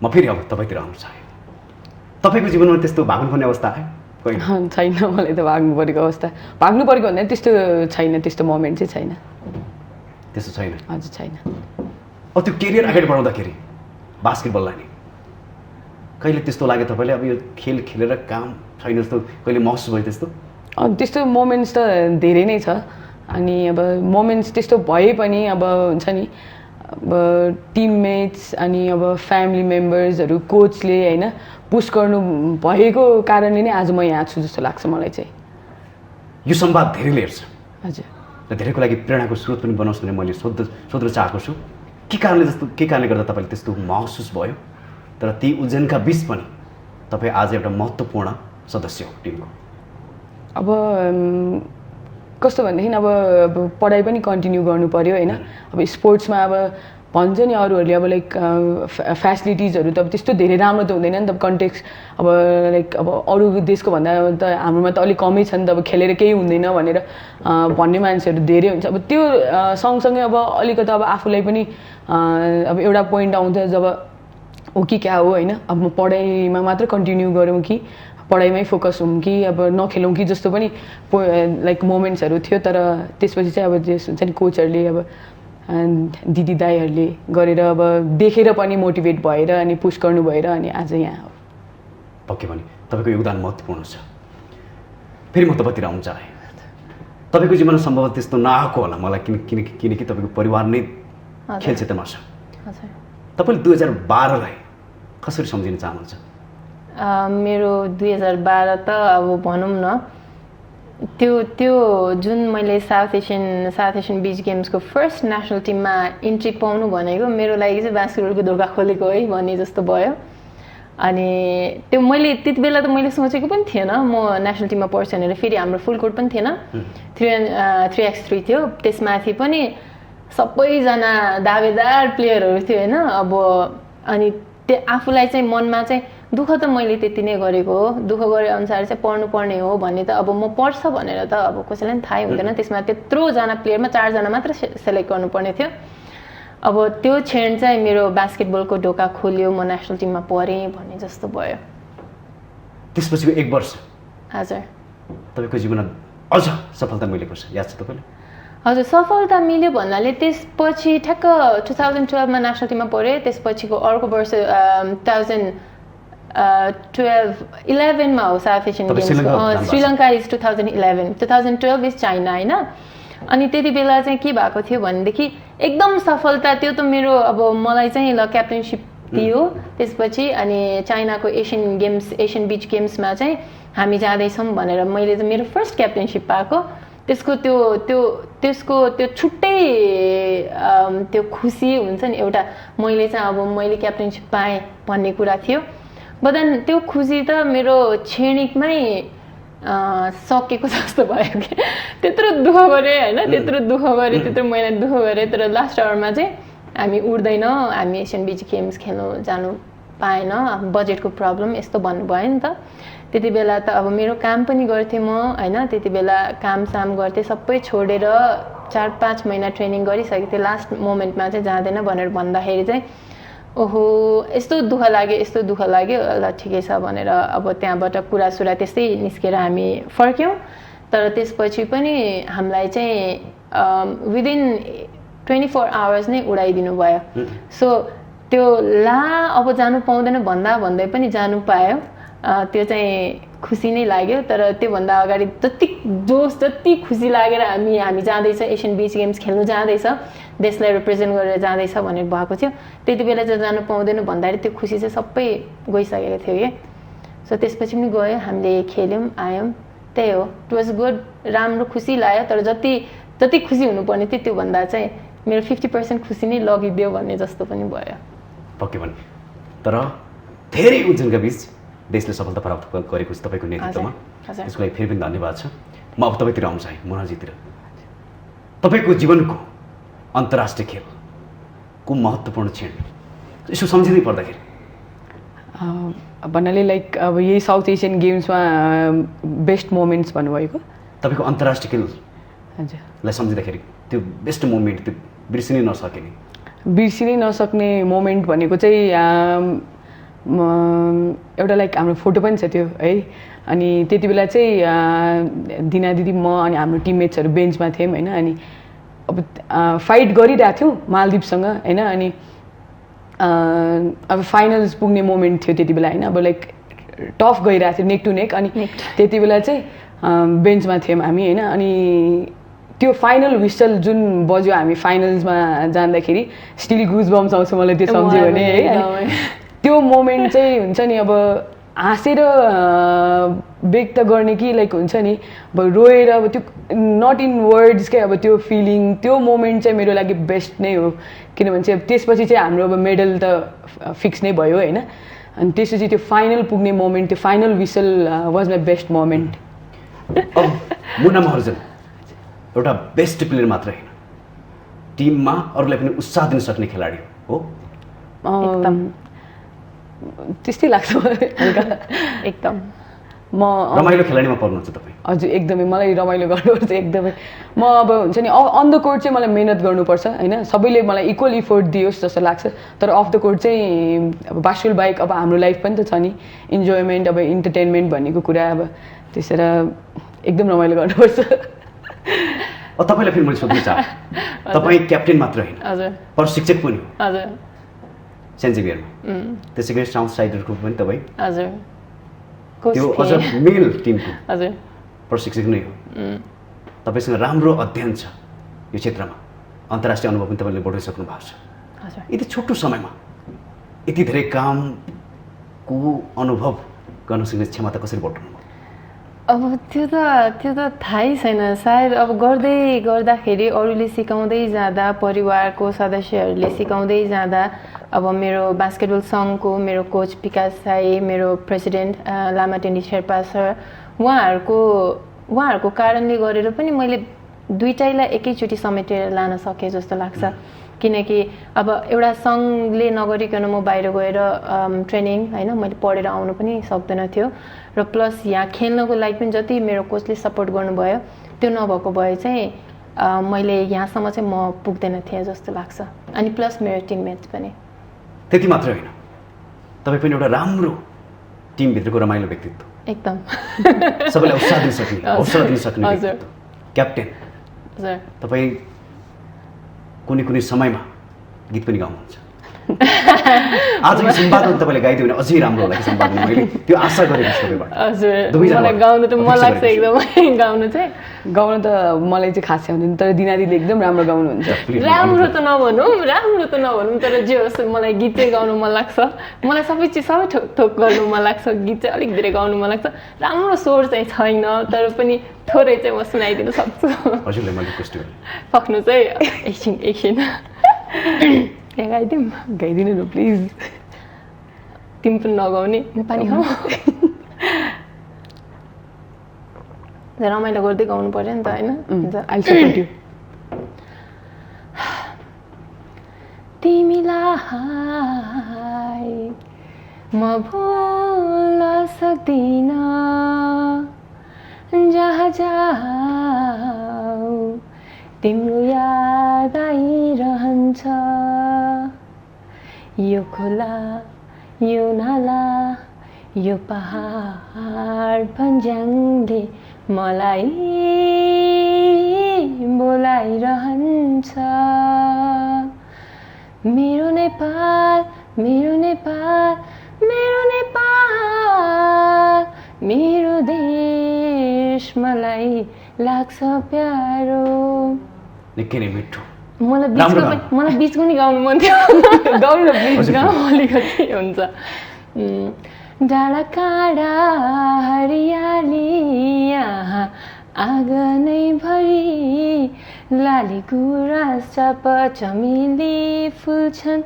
म फेरि अब तपाईँतिर आउनु चाहेँ तपाईँको जीवनमा त्यस्तो भाग्नुपर्ने अवस्था आयो छैन मलाई त भाग्नु परेको अवस्था भाग्नु परेको भन्दा त्यस्तो छैन त्यस्तो मोमेन्ट चाहिँ छैन त्यस्तो छैन हजुर छैन अब त्यो केरियर अगाडि बढाउँदाखेरि बास्केटबललाई नि कहिले त्यस्तो लाग्यो तपाईँले अब यो खेल खेलेर काम छैन जस्तो कहिले महसुस भयो त्यस्तो त्यस्तो मोमेन्ट्स त धेरै नै छ अनि अब मोमेन्ट्स त्यस्तो भए पनि अब हुन्छ नि अब टिममेट्स अनि अब फ्यामिली मेम्बर्सहरू कोचले होइन पुस गर्नु भएको कारणले नै आज म यहाँ छु जस्तो लाग्छ मलाई चाहिँ यो संवाद धेरैले हेर्छ हजुर र धेरैको लागि प्रेरणाको स्रोत पनि बनाउँछ भने मैले सोध्न चाहेको छु के कारणले गर्दा तपाईँले त्यस्तो महसुस भयो तर ती उल्झनका बिच पनि तपाईँ आज एउटा महत्त्वपूर्ण सदस्य हो टिमको अब कस्तो भनेदेखि अब पढाइ पनि कन्टिन्यू गर्नु पऱ्यो होइन अब स्पोर्ट्समा अब भन्छ नि अरूहरूले अब लाइक फेसिलिटिजहरू त अब त्यस्तो धेरै राम्रो त हुँदैन नि त कन्टेक्स्ट अब लाइक अब अरू देशको भन्दा त हाम्रोमा त अलिक कमै छ नि त अब खेलेर केही हुँदैन भनेर भन्ने मान्छेहरू धेरै हुन्छ अब त्यो सँगसँगै अब अलिकति अब आफूलाई पनि अब एउटा पोइन्ट आउँछ जब हो कि क्या हो होइन अब म पढाइमा मात्र कन्टिन्यू गरौँ कि पढाइमै फोकस हौँ कि अब नखेलौँ कि जस्तो पनि लाइक मोमेन्ट्सहरू थियो तर त्यसपछि चाहिँ अब जे हुन्छ नि कोचहरूले अब दिदी दाईहरूले गरेर अब देखेर पनि मोटिभेट भएर अनि पुस गर्नु भएर अनि आज यहाँ हो पक्कै पनि तपाईँको योगदान महत्त्वपूर्ण छ फेरि म तपाईँतिर आउनु चाहेँ तपाईँको जीवनमा सम्भव त्यस्तो नआएको होला मलाई किनकि तपाईँको परिवार नै खेल क्षेत्रमा छ तपाईँले 2012लाई कसरी सम्झिन चाहनुहुन्छ मेरो 2012 त अब भनौँ न त्यो जुन मैले साउथ एसियन बिच गेम्सको फर्स्ट नेसनल टिममा इन्ट्री पाउनु भनेको मेरो लागि चाहिँ बास्केटबलको ढोका खोलेको है भन्ने जस्तो भयो अनि त्यो मैले त्यति बेला त मैले सोचेको पनि थिएन म नेसनल टिममा पढ्छु भनेर फेरि हाम्रो फुल कोर्ट पनि थिएन 3x3 थियो त्यसमाथि पनि सबैजना दावेदार प्लेयरहरू थियो होइन अब अनि त्यो आफूलाई चाहिँ मनमा चाहिँ दुःख त मैले त्यति नै गरेको हो दुःख गरे अनुसार चाहिँ पढ्नुपर्ने हो भन्ने त अब म पढ्छ भनेर त अब कसैलाई पनि थाहै हुँदैन त्यसमा त्यत्रोजना प्लेयरमा 4 जना मात्र सेलेक्ट गर्नुपर्ने थियो अब त्यो क्षण चाहिँ मेरो बास्केटबलको ढोका खोल्यो म नेसनल टिममा परेँ भन्ने जस्तो भयो त्यसपछिको 1 वर्ष हजुर तपाईँको जीवनमा अझ सफलता मिलेको छ याद छ तपाईँले हजुर सफलता मिल्यो भन्नाले त्यसपछि ठ्याक्क 2012मा नेसनल टिममा परेँ त्यसपछिको अर्को वर्ष 2011मा हो साउथ एसियन गेम्सको श्रीलङ्का इज 2012 इज चाइना होइन अनि त्यति बेला चाहिँ के भएको थियो भनेदेखि एकदम सफलता त्यो त मेरो अब मलाई चाहिँ ल क्याप्टेनसिप दियो त्यसपछि अनि चाइनाको एसियन बिच गेम्समा चाहिँ हामी जाँदैछौँ भनेर मैले चाहिँ मेरो फर्स्ट क्याप्टेनसिप पाएको त्यसको त्यो छुट्टै त्यो खुसी हुन्छ नि एउटा मैले चाहिँ अब मैले क्याप्टेनसिप पाएँ भन्ने कुरा थियो बदन त्यो खुसी त मेरो क्षणिकमै सकेको जस्तो भयो कि त्यत्रो दुःख गरेँ होइन त्यत्रो मैले दुःख गरेँ तर लास्ट आवरमा चाहिँ हामी उड्दैन हामी एसियन बिच गेम्स खेल्नु जानु पाएन बजेटको प्रब्लम यस्तो भन्नुभयो नि त त्यति बेला त अब मेरो काम पनि गर्थेँ म होइन त्यति बेला कामसाम गर्थेँ सबै छोडेर 4-5 महिना ट्रेनिङ गरिसकेको थिएँ लास्ट मोमेन्टमा चाहिँ जाँदैन भनेर भन्दाखेरि चाहिँ ओहो यस्तो दुःख लाग्यो ल ठिकै छ भनेर अब त्यहाँबाट कुरासुरा त्यस्तै निस्केर हामी फर्क्यौँ। तर त्यसपछि पनि हामीलाई चाहिँ विदिन 24 आवर्स नै उडाइदिनु भयो। सो त्यो अब जानु पाउँदैन भन्दै पनि जानु पायो। त्यो चाहिँ खुसी नै लाग्यो। तर त्योभन्दा अगाडि जति खुसी लागेर हामी जाँदैछ एसियन बिच गेम्स खेल्नु जाँदैछ, देशलाई रिप्रेजेन्ट गरेर जाँदैछ भनेर भएको थियो, त्यति बेला चाहिँ जानु पाउँदैन भन्दाखेरि त्यो खुसी चाहिँ सबै गइसकेको थियो कि। सो त्यसपछि पनि गयो, हामीले खेल्यौँ आयौँ, त्यही हो। इट वाज गुड, राम्रो खुसी लाग्यो। तर जति खुसी हुनुपर्ने थियो त्योभन्दा चाहिँ मेरो 50% खुसी नै लगिदियो भन्ने जस्तो पनि भयो। पक्कै पनि। तर धेरै उज्जैनका बिच देशले सफलता प्राप्त गरेको छ तपाईँको नेतृत्वमा, त्यसको लागि फेरि पनि धन्यवाद छ। म अब तपाईँतिर आउन चाहेँ, मोनाजीतिर। तपाईँको जीवनको अन्तर्राष्ट्रिय खेलको महत्त्वपूर्ण क्षण यसो सम्झिँदै पर्दाखेरि भन्नाले लाइक अब यही साउथ एसियन गेम्समा बेस्ट मोमेन्ट्स भन्नुभएको तपाईँको अन्तर्राष्ट्रिय खेल हजुरलाई सम्झिँदाखेरि त्यो बेस्ट मोमेन्ट, त्यो बिर्सिनै नसक्ने मोमेन्ट भनेको चाहिँ एउटा लाइक हाम्रो फोटो पनि छ त्यो है। अनि त्यति बेला चाहिँ दिना दिदी म अनि हाम्रो टिममेट्सहरू बेन्चमा थियौँ होइन। अनि अब फाइट गरिरहेको थियौँ मालदिप्ससँग होइन। अनि अब फाइनल्स पुग्ने मोमेन्ट थियो त्यति बेला होइन। अब लाइक टफ गइरहेको थियो नेक टु नेक। अनि त्यति बेला चाहिँ बेन्चमा थियौँ हामी होइन। अनि त्यो फाइनल विसल जुन बज्यो हामी फाइनल्समा जाँदाखेरि स्टिल गुज बम्स आउँछ मलाई त्यो सम्झ्यो भने है। त्यो मोमेन्ट चाहिँ हुन्छ नि अब हाँसेर व्यक्त गर्ने कि लाइक हुन्छ नि अब रोएर अब त्यो नट इन वर्ड्स क्या। अब त्यो फिलिङ त्यो मोमेन्ट चाहिँ मेरो लागि बेस्ट नै हो। किनभने चाहिँ अब त्यसपछि चाहिँ हाम्रो अब मेडल त फिक्स नै भयो होइन। अनि त्यसपछि त्यो फाइनल पुग्ने मोमेन्ट, त्यो final whistle was my best moment. अब मुना महर्जन एउटा बेस्ट प्लेयर मात्र होइन, टिममा अरूलाई पनि उत्साह दिन सक्ने खेलाडी हो। त्यस्तै लाग्छ एकदम। म रमाइलो खेलाडीमा पर्नुहुन्छ तपाईँ। हजुर एकदमै मलाई रमाइलो गर्नुपर्छ एकदमै। म अब हुन्छ नि अन द कोर्ट चाहिँ मलाई मेहनत गर्नुपर्छ होइन। सबैले मलाई इक्वल इफोर्ट दियोस् जस्तो लाग्छ। तर अफ द कोर्ट चाहिँ अब बास्केटबल बाहेक अब हाम्रो लाइफ पनि त छ नि, इन्जोयमेन्ट अब इन्टरटेनमेन्ट भन्नेको कुरा। अब त्यसरी एकदम रमाइलो गर्नुपर्छ। तपाईँलाई फेरि मैले सोध्नु चाहेँ, तपाईँ क्याप्टेन मात्र होइन प्रशिक्षक पनि हो हजुर सेन्ट जेभियरमा, त्यसै गरी साउथ साइडरको पनि तपाईँ हजुर त्यो अझ मेल टिमको हजुर प्रशिक्षक नै हो। तपाईँसँग राम्रो अध्ययन छ यो क्षेत्रमा, अन्तर्राष्ट्रिय अनुभव पनि तपाईँले बढाइसक्नु भएको छ। यति छोटो समयमा यति धेरै कामको अनुभव गर्न सक्ने क्षमता कसरी बढाउनु? अब त्यो त थाहै छैन। सायद अब गर्दाखेरि अरूले सिकाउँदै जाँदा, परिवारको सदस्यहरूले सिकाउँदै जाँदा, अब मेरो बास्केटबल सङ्घको मेरो कोच विकास साई, मेरो प्रेसिडेन्ट लामाटेन्डी शेर्पा सर, उहाँहरूको कारणले गरेर पनि मैले दुइटैलाई एकैचोटि समेटेर लान सकेँ जस्तो लाग्छ। किनकि अब एउटा सङ्घले नगरिकन म बाहिर गएर ट्रेनिङ होइन मैले पढेर आउनु पनि सक्दैन थियो। र प्लस यहाँ खेल्नको लागि पनि जति मेरो कोचले सपोर्ट गर्नुभयो त्यो नभएको भए चाहिँ मैले यहाँसम्म चाहिँ म पुग्दैन थिएँ जस्तो लाग्छ। अनि प्लस मेरो टिममेट्स पनि। त्यति मात्र होइन, तपाईँ पनि एउटा राम्रो टिमभित्रको रमाइलो व्यक्तित्व, एकदम सबैलाई उत्साह दिन सक्ने, हौसला दिन सक्ने व्यक्तित्व, क्याप्टेन। हजुर तपाईँ कुनै समयमा गीत पनि गाउनुहुन्छ। आजको सम्वादमा तपाईँले गाइदियो भने अझै राम्रो होला कि सम्वादमा, मैले त्यो आशा गरेको छु तपाईँबाट। हजुर मलाई गाउनु त मन लाग्छ एकदमै। गाउनु त मलाई चाहिँ खासै आउँदैन, तर दिनादिले एकदम राम्रो गाउनुहुन्छ। राम्रो त नभनौँ तर जे होस् मलाई गीत चाहिँ गाउनु मन लाग्छ। मलाई सबै ठोक गर्नु मन लाग्छ, गीत चाहिँ अलिक धेरै गाउनु मन लाग्छ। राम्रो स्वर चाहिँ छैन तर पनि थोरै चाहिँ म सुनाइदिन सक्छु। हजुरले मैले रिक्वेस्ट गरेँ पक्नु चाहिँ एकछिन गाइदिनु न प्लिज। तिमी पनि नगाउने, पानी खाऊ। रमाइलो गर्दै गाउनु पर्यो नि त होइन। तिमीलाई म भुल्न सक्दिन, जहाँ जाऊ तिम्रो याद आइरहन्छ। यो खोला यो नाला यो पहाड भन्ज्याङले मलाई बोलाइरहन्छ मेरो नेपाल मेरो नेपाल मेरो नेपाल मेरो देश मलाई लाग्छ प्यारो निकै नै मिठो मलाई बिचको नि गाउनु मन थियो गाउनु बिच गाउँ अलिकति हुन्छ डाँडा काँडा हरियाली यहाँ आँगनै भरि लाली गुराँस चाप चमेली फुल्छन्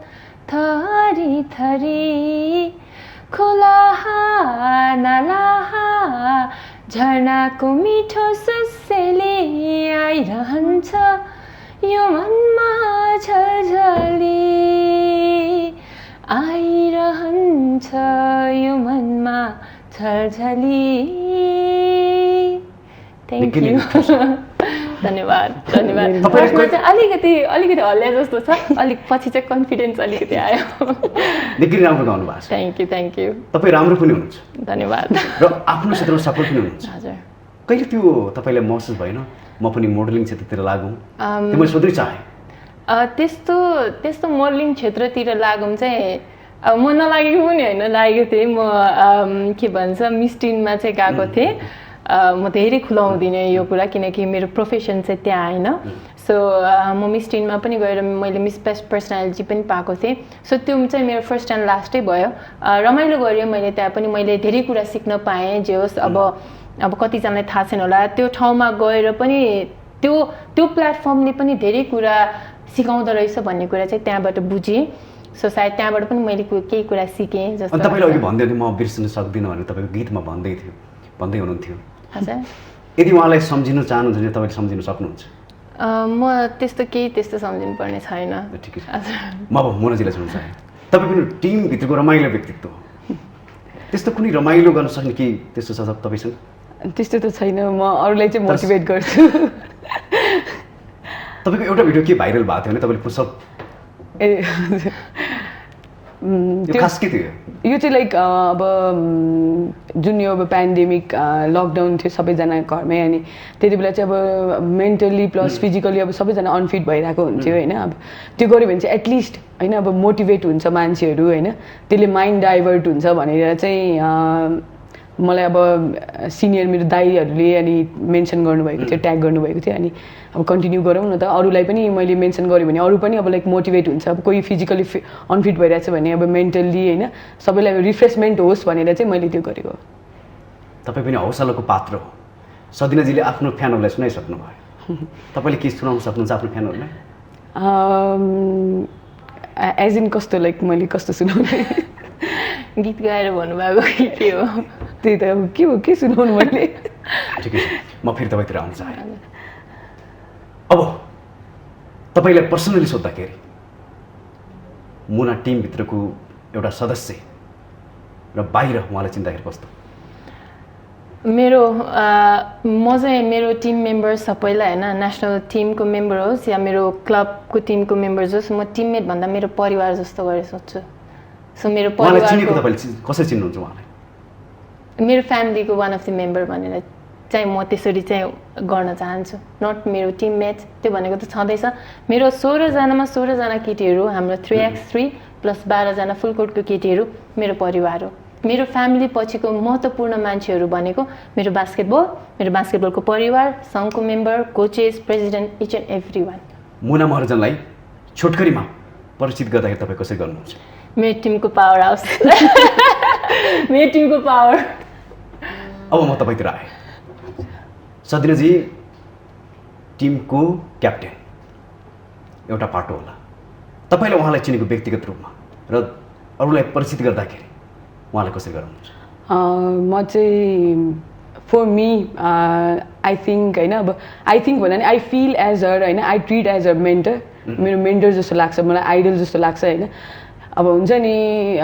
थरी थरी खोला नाला झरनाको मिठो सुसेली आइरहन्छ यो मनमा झलझली आइरहन्छ यो मनमा झलझली थ्याङ्क यू धन्यवाद धन्यवाद फर्स्टमा चाहिँ अलिकति हल्ल्या जस्तो छ अलिक पछि चाहिँ कन्फिडेन्स अलिकति आयो निकै राम्रो गाउनु भएको छ थ्याङ्क यू तपाईँ राम्रो पनि हुनुहुन्छ धन्यवाद र आफ्नो क्षेत्रमा सफल पनि हुनुहुन्छ हजुर कहिले त्यो तपाईँलाई महसुस भएन म पनि मोडलिङ क्षेत्रतिर लागौँ त्यो मैले सोध्नै चाहेँ त्यस्तो मोडलिङ क्षेत्रतिर लागौँ चाहिँ अब म नलागेको पनि होइन लागेको थिएँ म के भन्छ मिस टिनमा चाहिँ गएको थिएँ म धेरै खुलाउँदिनँ यो कुरा किनकि मेरो प्रोफेसन चाहिँ त्यहाँ होइन सो म मिस टिनमा पनि गएर मैले मिस बेस्ट पर्सनालिटी पनि पाएको थिएँ सो त्यो चाहिँ मेरो फर्स्ट एन्ड लास्टै भयो रमाइलो गरेँ मैले त्यहाँ पनि मैले धेरै कुरा सिक्न पाएँ जे होस् अब कतिजनालाई थाहा छैन होला त्यो ठाउँमा गएर पनि त्यो प्लेटफर्मले पनि धेरै कुरा सिकाउँदो रहेछ भन्ने कुरा चाहिँ त्यहाँबाट बुझेँ सो सायद त्यहाँबाट पनि मैले केही कुरा सिकेँ जस्तो तपाईँले अघि भन्दै थियो म बिर्सिन सक्दिनँ भनेर तपाईँको गीतमा भन्दै हुनुहुन्थ्यो हजुर यदि उहाँलाई सम्झिन चाहनुहुन्छ भने तपाईँले सम्झिन सक्नुहुन्छ म त्यस्तो सम्झिनु पर्ने छैन ठिकै छ म अब मोनाजीलाई सोध्न चाहेँ तपाईँ पनि टिमभित्रको रमाइलो व्यक्तित्व हो त्यस्तो कुनै रमाइलो गर्न सक्ने कि त्यस्तो छ तपाईँसँग त्यस्तो त छैन म अरूलाई चाहिँ मोटिभेट गर्छु तपाईँको एउटा भिडियो के भाइरल भएको थियो भने तपाईँले पुसअप खास के थियो यो चाहिँ लाइक अब जुन यो अब पेन्डेमिक लकडाउन थियो सबैजना घरमै अनि त्यति बेला चाहिँ अब मेन्टल्ली प्लस फिजिकली अब सबैजना अनफिट भइरहेको हुन्थ्यो होइन अब त्यो गऱ्यो भने चाहिँ एटलिस्ट होइन अब मोटिभेट हुन्छ मान्छेहरू होइन त्यसले माइन्ड डाइभर्ट हुन्छ भनेर चाहिँ मलाई अब सिनियर मेरो दाइहरूले अनि मेन्सन गर्नुभएको थियो ट्याग गर्नुभएको थियो अनि अब कन्टिन्यू गरौँ न त अरूलाई पनि मैले मेन्सन गरेँ भने अरू पनि अब लाइक मोटिभेट हुन्छ अब कोही फिजिकली अनफिट भइरहेछ भने अब मेन्टल्ली होइन सबैलाई रिफ्रेसमेन्ट होस् भनेर चाहिँ मैले त्यो गरेको तपाईँ पनि हौसलाको पात्र हो सदिनाजीले आफ्नो फ्यानहरूलाई सुनाइसक्नु भयो तपाईँले के सुनाउन सक्नुहुन्छ आफ्नो फ्यानहरूलाई एज इन कस्तो लाइक मैले कस्तो सुनाउने गीत गाएर भन्नुभएको के हो त्यही त अब के हो के सुनाउनु मैले ठिकै छ म फेरि तपाईँतिर आउन चाहेँ अब तपाईँलाई पर्सनली सोद्धाखेरि मुना टिमभित्रको एउटा सदस्य र बाहिर उहाँलाई चिन्दाखेरि कस्तो म चाहिँ मेरो टिम मेम्बर सबैलाई होइन नेसनल टिमको मेम्बर होस् या मेरो क्लबको टिमको मेम्बर होस् म टिममेट भन्दा मेरो परिवार जस्तो गरेर सोध्छु सो मेरो परिवार कसरी चिन्नुहुन्छ उहाँलाई मेरो फ्यामिलीको वान अफ द मेम्बर भनेर चाहिँ म त्यसरी चाहिँ गर्न चाहन्छु नट मेरो टिममेट त्यो भनेको त छँदैछ मेरो 16जना केटीहरू हाम्रो 3x3 प्लस 12जना फुलकोटको केटीहरू मेरो परिवार हो मेरो फ्यामिली पछिको महत्त्वपूर्ण मान्छेहरू भनेको मेरो बास्केटबलको परिवार सङ्घको member coaches president each and every one Muna महर्जनलाई छोटकरीमा परिचित गर्दाखेरि तपाईँ कसरी गर्नुहुन्छ मेरो टिमको पावर हाउस मेरो टिमको पावर अब म तपाईँतिर आएँ सदिनाजी टिमको क्याप्टेन एउटा पाटो होला तपाईँले उहाँलाई चिनेको व्यक्तिगत रूपमा र अरूलाई परिचित गर्दाखेरि उहाँलाई कसरी गराउनुहुन्छ म चाहिँ फर मी आई थिङ्क होइन अब आई थिङ्क भन्दा नि आई फिल एज हर होइन I treat as a mentor मेरो मेन्टर जस्तो लाग्छ मलाई आइडल जस्तो लाग्छ होइन अब हुन्छ नि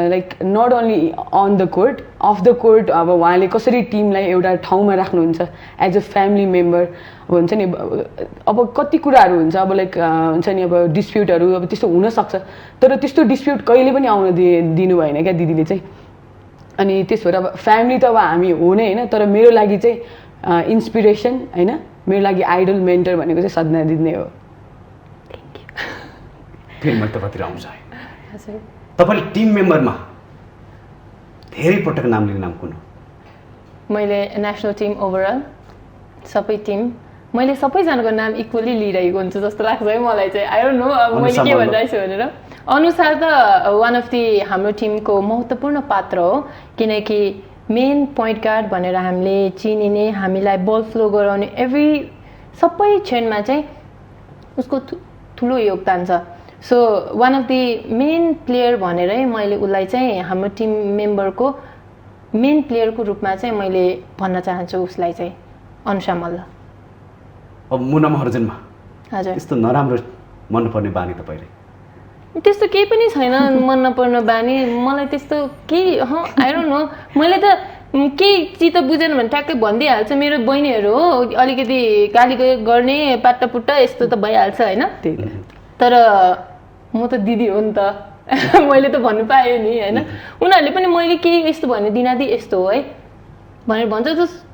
like not only on the court off the court अब उहाँले कसरी टिमलाई एउटा ठाउँमा राख्नुहुन्छ एज अ फ्यामिली मेम्बर अब हुन्छ नि अब कति कुराहरू हुन्छ अब लाइक हुन्छ नि अब डिस्प्युटहरू अब त्यस्तो हुनसक्छ तर त्यस्तो डिस्प्युट कहिले पनि आउन दिनु भएन क्या दिदीले चाहिँ अनि त्यसो भएर अब फ्यामिली त अब हामी हो नै होइन तर मेरो लागि चाहिँ इन्सपिरेसन होइन मेरो लागि आइडल मेन्टर भनेको चाहिँ सदना दिदी नै हो फेरि मैले तपाईँतिर आउँछ तपाईँले टिम मेम्बरमा धेरै पटक नाम लिने नाम कुन हो मैले नेसनल टिम ओभरअल सबै टिम मैले सबैजनाको नाम इक्वली लिइरहेको हुन्छु जस्तो लाग्छ है मलाई चाहिँ आई डोन्ट नो अब मैले के भनिरहेको छु भनेर अनुसार त वान अफ दि हाम्रो टिमको महत्त्वपूर्ण पात्र हो किनकि मेन पोइन्ट गार्ड भनेर हामीले चिनिने हामीलाई बल फ्लो गराउने सबै क्षणमा चाहिँ उसको ठुलो योगदान छ so one of the main player भनेरै मैले उसलाई चाहिँ हाम्रो टिम मेम्बरको मेन प्लेयरको रूपमा चाहिँ मैले भन्न चाहन्छु उसलाई चाहिँ अनुषा मल्ल अब मुना महर्जनमा हजुर यस्तो नराम्रो मन नपर्ने बानी तपाईँले त्यस्तो केही पनि छैन मन नपर्ने बानी मलाई त्यस्तो केही आई डोन्ट नो मैले त केही चित्त बुझेन भने ट्याक्कै भनिदिइहाल्छ मेरो बहिनीहरू हो अलिकति गाली गर्ने पाट्टापुट्टा यस्तो त भइहाल्छ होइन तर म त दिदी हो नि त मैले त भन्नु पाएँ नि होइन उनीहरूले पनि मैले केही यस्तो भने दिनादि यस्तो हो है भनेर भन्छ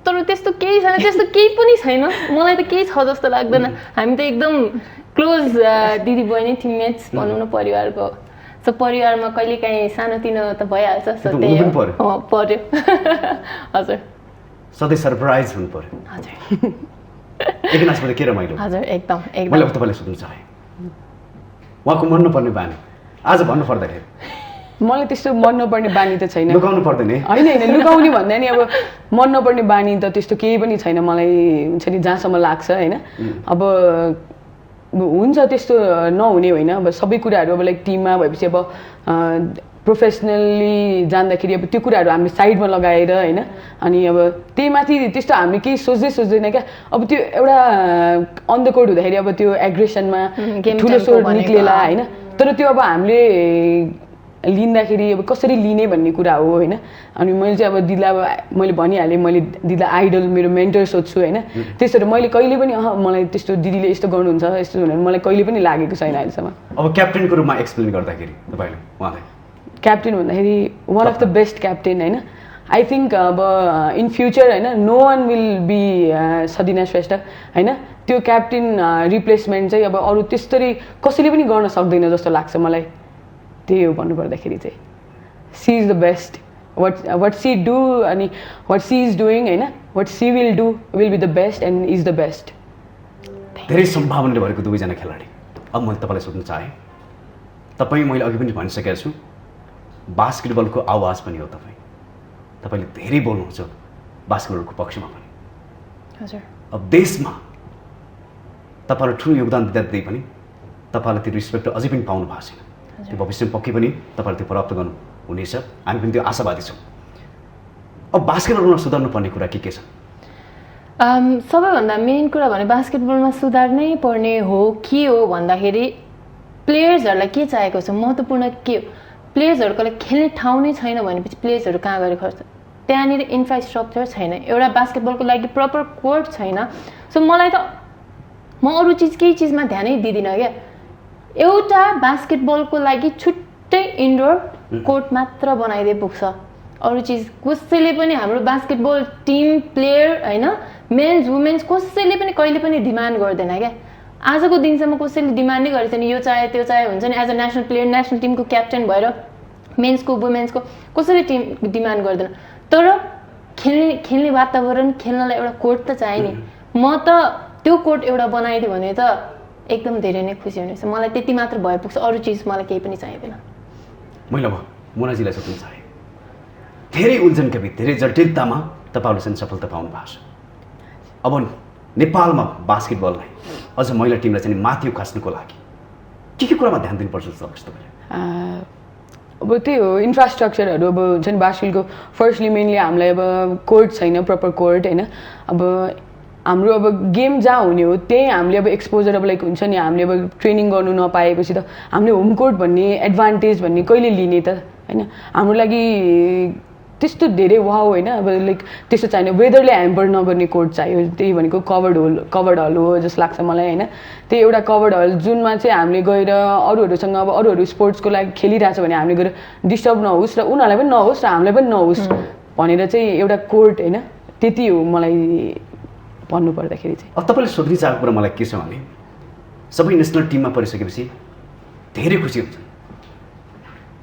तर त्यस्तो केही छैन त्यस्तो केही पनि छैन मलाई त केही छ जस्तो लाग्दैन हामी त एकदम क्लोज दिदी बहिनी टिममेट्स भनौँ न परिवारको सो परिवारमा कहिलेकाहीँ सानोतिनो त भइहाल्छ सो त्यही पर्यो हजुर सधैँ सरप्राइज हुनु पर्यो हजुर एकनासबाट के रमाइलो हजुर एकदम मैले अब तपाईँलाई सोध्नु चाहेँ उहाँको मन नपर्ने बानी आज भन्नु पर्दाखेरि मलाई त्यस्तो मन नपर्ने बानी त छैन लुकाउनु पर्दैन होइन होइन लुकाउने भन्दा नि अब मन नपर्ने बानी त त्यस्तो केही पनि छैन मलाई हुन्छ नि जहाँसम्म लाग्छ होइन अब हुन्छ त्यस्तो नहुने होइन अब सबै कुराहरू अब लाइक टिममा भएपछि अब प्रोफेसनल्ली जान्दाखेरि अब त्यो कुराहरू हामीले साइडमा लगाएर होइन अनि अब त्यही माथि त्यस्तो हामीले केही सोच्दैन क्या अब त्यो एउटा अन द कोर्ट हुँदाखेरि अब त्यो एग्रेसनमा ठुलो स्वर निक्लेला होइन तर त्यो अब हामीले लिँदाखेरि अब कसरी लिने भन्ने कुरा हो होइन अनि मैले चाहिँ अब दिदीलाई अब मैले भनिहालेँ मैले दिदीलाई आइडल मेरो मेन्टर सोध्छु होइन त्यसरी मैले कहिले पनि मलाई त्यस्तो दिदीले यस्तो गर्नुहुन्छ यस्तो भनेर मलाई कहिले पनि लागेको छैन अहिलेसम्म अब क्याप्टेनको रूपमा एक्सप्लेन गर्दाखेरि तपाईँले उहाँलाई क्याप्टेन भन्दाखेरि one of the best captain होइन आई थिङ्क अब इन फ्युचर होइन no one will be Sadina Shrestha होइन त्यो क्याप्टेन रिप्लेसमेन्ट चाहिँ अब अरू त्यस्तरी कसैले पनि गर्न सक्दैन जस्तो लाग्छ मलाई त्यही हो भन्नुपर्दाखेरि चाहिँ she is the best what she do अनि वाट सी इज डुइङ होइन what she will do will be the best and is the best धेरै सम्भावनाले भरेको दुवैजना खेलाडी अब मैले तपाईँलाई सोध्न चाहेँ तपाईँ मैले अघि पनि भनिसकेको छु बास्केटबलको आवाज पनि हो तपाईँले धेरै बोल्नुहुन्छ बास्केटबलको पक्षमा पनि हजुर अब देशमा तपाईँलाई ठुलो योगदान दिँदै पनि तपाईँलाई त्यो रिस्पेक्ट अझै पनि पाउनु भएको छैन त्यो भविष्यमा पक्कै पनि तपाईँले त्यो प्राप्त गर्नु हुनेछ हामी पनि त्यो आशावादी छौँ अब बास्केटबलमा सुधार्नु पर्ने कुरा के छ सबैभन्दा मेन कुरा भने बास्केटबलमा सुधार्नै पर्ने हो के हो भन्दाखेरि प्लेयर्सहरूलाई के चाहिएको छ महत्त्वपूर्ण के हो प्लेयर्सहरूको लागि खेल्ने ठाउँ नै छैन भनेपछि प्लेयर्सहरू कहाँ गएर खर्च त्यहाँनिर इन्फ्रास्ट्रक्चर छैन एउटा बास्केटबलको लागि प्रपर कोर्ट छैन सो मलाई त म अरू केही चिजमा ध्यानै दिँदिनँ क्या एउटा बास्केटबलको लागि छुट्टै इन्डोर कोर्ट मात्र बनाइदिए पुग्छ अरू चिज कसैले पनि हाम्रो बास्केटबल टिम प्लेयर होइन मेन्स वुमेन्स कसैले पनि कहिले पनि डिमान्ड गर्दैन क्या आजको दिनसम्म कसैले डिमान्ड नै गरेको छैन यो चाहे त्यो चाहे हुन्छ नि as a national player national टिमको क्याप्टेन भएर मेन्सको वुमेन्सको कसैले टिम डिमान्ड गर्दैन तर खेल्ने वातावरण खेल्नलाई एउटा कोर्ट त चाहियो नि म त त्यो कोर्ट एउटा बनाइदियो भने त एकदम धेरै नै खुसी हुनेछ मलाई त्यति मात्र भए पुग्छ अरू चिज मलाई केही पनि चाहिँदैन मैले अब मुनाजीलाई सोध्न चाहेँ धेरै उल्झनका बिच धेरै जटिलतामा तपाईँहरूले चाहिँ सफलता पाउनु भएको छ अब नेपालमा बास्केटबललाई अझ महिला टिमलाई चाहिँ माथि उकास्नुको लागि के कुरामा ध्यान दिनुपर्छ जस्तो लाग्छ तपाईँले अब त्यही हो इन्फ्रास्ट्रक्चरहरू अब हुन्छ नि बास्केटबलको फर्स्टली मेनली हामीलाई अब कोर्ट छैन प्रपर कोर्ट होइन अब हाम्रो अब गेम जहाँ हुने हो त्यही हामीले अब एक्सपोजर अब लाइक हुन्छ नि हामीले अब ट्रेनिङ गर्नु नपाएपछि त हामीले होम कोर्ट भन्ने एडभान्टेज भन्ने कहिले लिने त होइन हाम्रो लागि त्यस्तो धेरै वाउ होइन अब लाइक त्यस्तो चाहिने वेदरले ह्याम्पर नगर्ने कोर्ट चाहियो त्यही भनेको कभर्ड हल हो जस्तो लाग्छ मलाई होइन त्यही एउटा कभर्ड हल जुनमा चाहिँ हामीले गएर अरूहरूसँग अब अरूहरू स्पोर्ट्सको लागि खेलिरहेछ भने हामीले गएर डिस्टर्ब नहोस् र उनीहरूलाई पनि नहोस् र हामीलाई पनि नहोस् भनेर चाहिँ एउटा कोर्ट होइन त्यति हो मलाई भन्नु पर्दाखेरि चाहिँ। अब तपाईँले सोध्ने चाहेको कुरा मलाई के छ भने सबै नेसनल टिममा परिसकेपछि धेरै खुसी हुन्छ।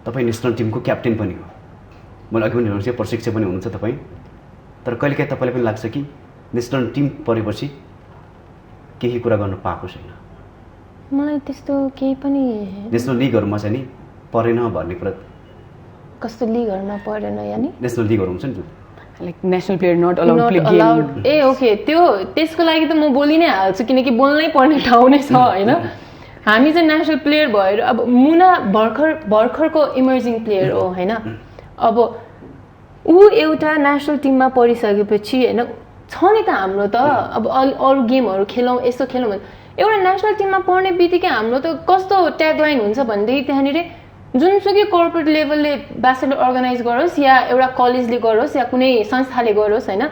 तपाईँ नेसनल टिमको क्याप्टेन पनि हो, मैले अघि पनि भन्नु प्रशिक्षक पनि हुनुहुन्छ तपाईँ, तर कहिलेकाहीँ तपाईँलाई पनि लाग्छ कि नेसनल टिम परेपछि केही कुरा गर्न पाएको छैन? मलाई त्यस्तो केही पनि नेसनल लिगहरूमा चाहिँ नि परेन भन्ने कुरा। कस्तो लिगहरूमा परेन यानि? नेसनल लिगहरू हुन्छ नि जुन like national player not allowed play game. ए ओके, त्यो त्यसको लागि त म बोलि नै हाल्छु किनकि बोल्नै पर्ने ठाउँ नै छ होइन। हामी चाहिँ नेसनल प्लेयर भएर अब मुना भर्खरको इमर्जिङ प्लेयर हो होइन। अब ऊ एउटा नेसनल टिममा परिसकेपछि होइन छ नि त हाम्रो त अब अरू गेमहरू खेलौँ यस्तो खेलौँ भने एउटा नेसनल टिममा पढ्ने बित्तिकै हाम्रो त कस्तो ट्यागलाइन हुन्छ भनेदेखि त्यहाँनिर जुनसुकै कर्पोरेट लेभलले बास्केटबल अर्गनाइज गरोस् या एउटा कलेजले गरोस् या कुनै संस्थाले गरोस् होइन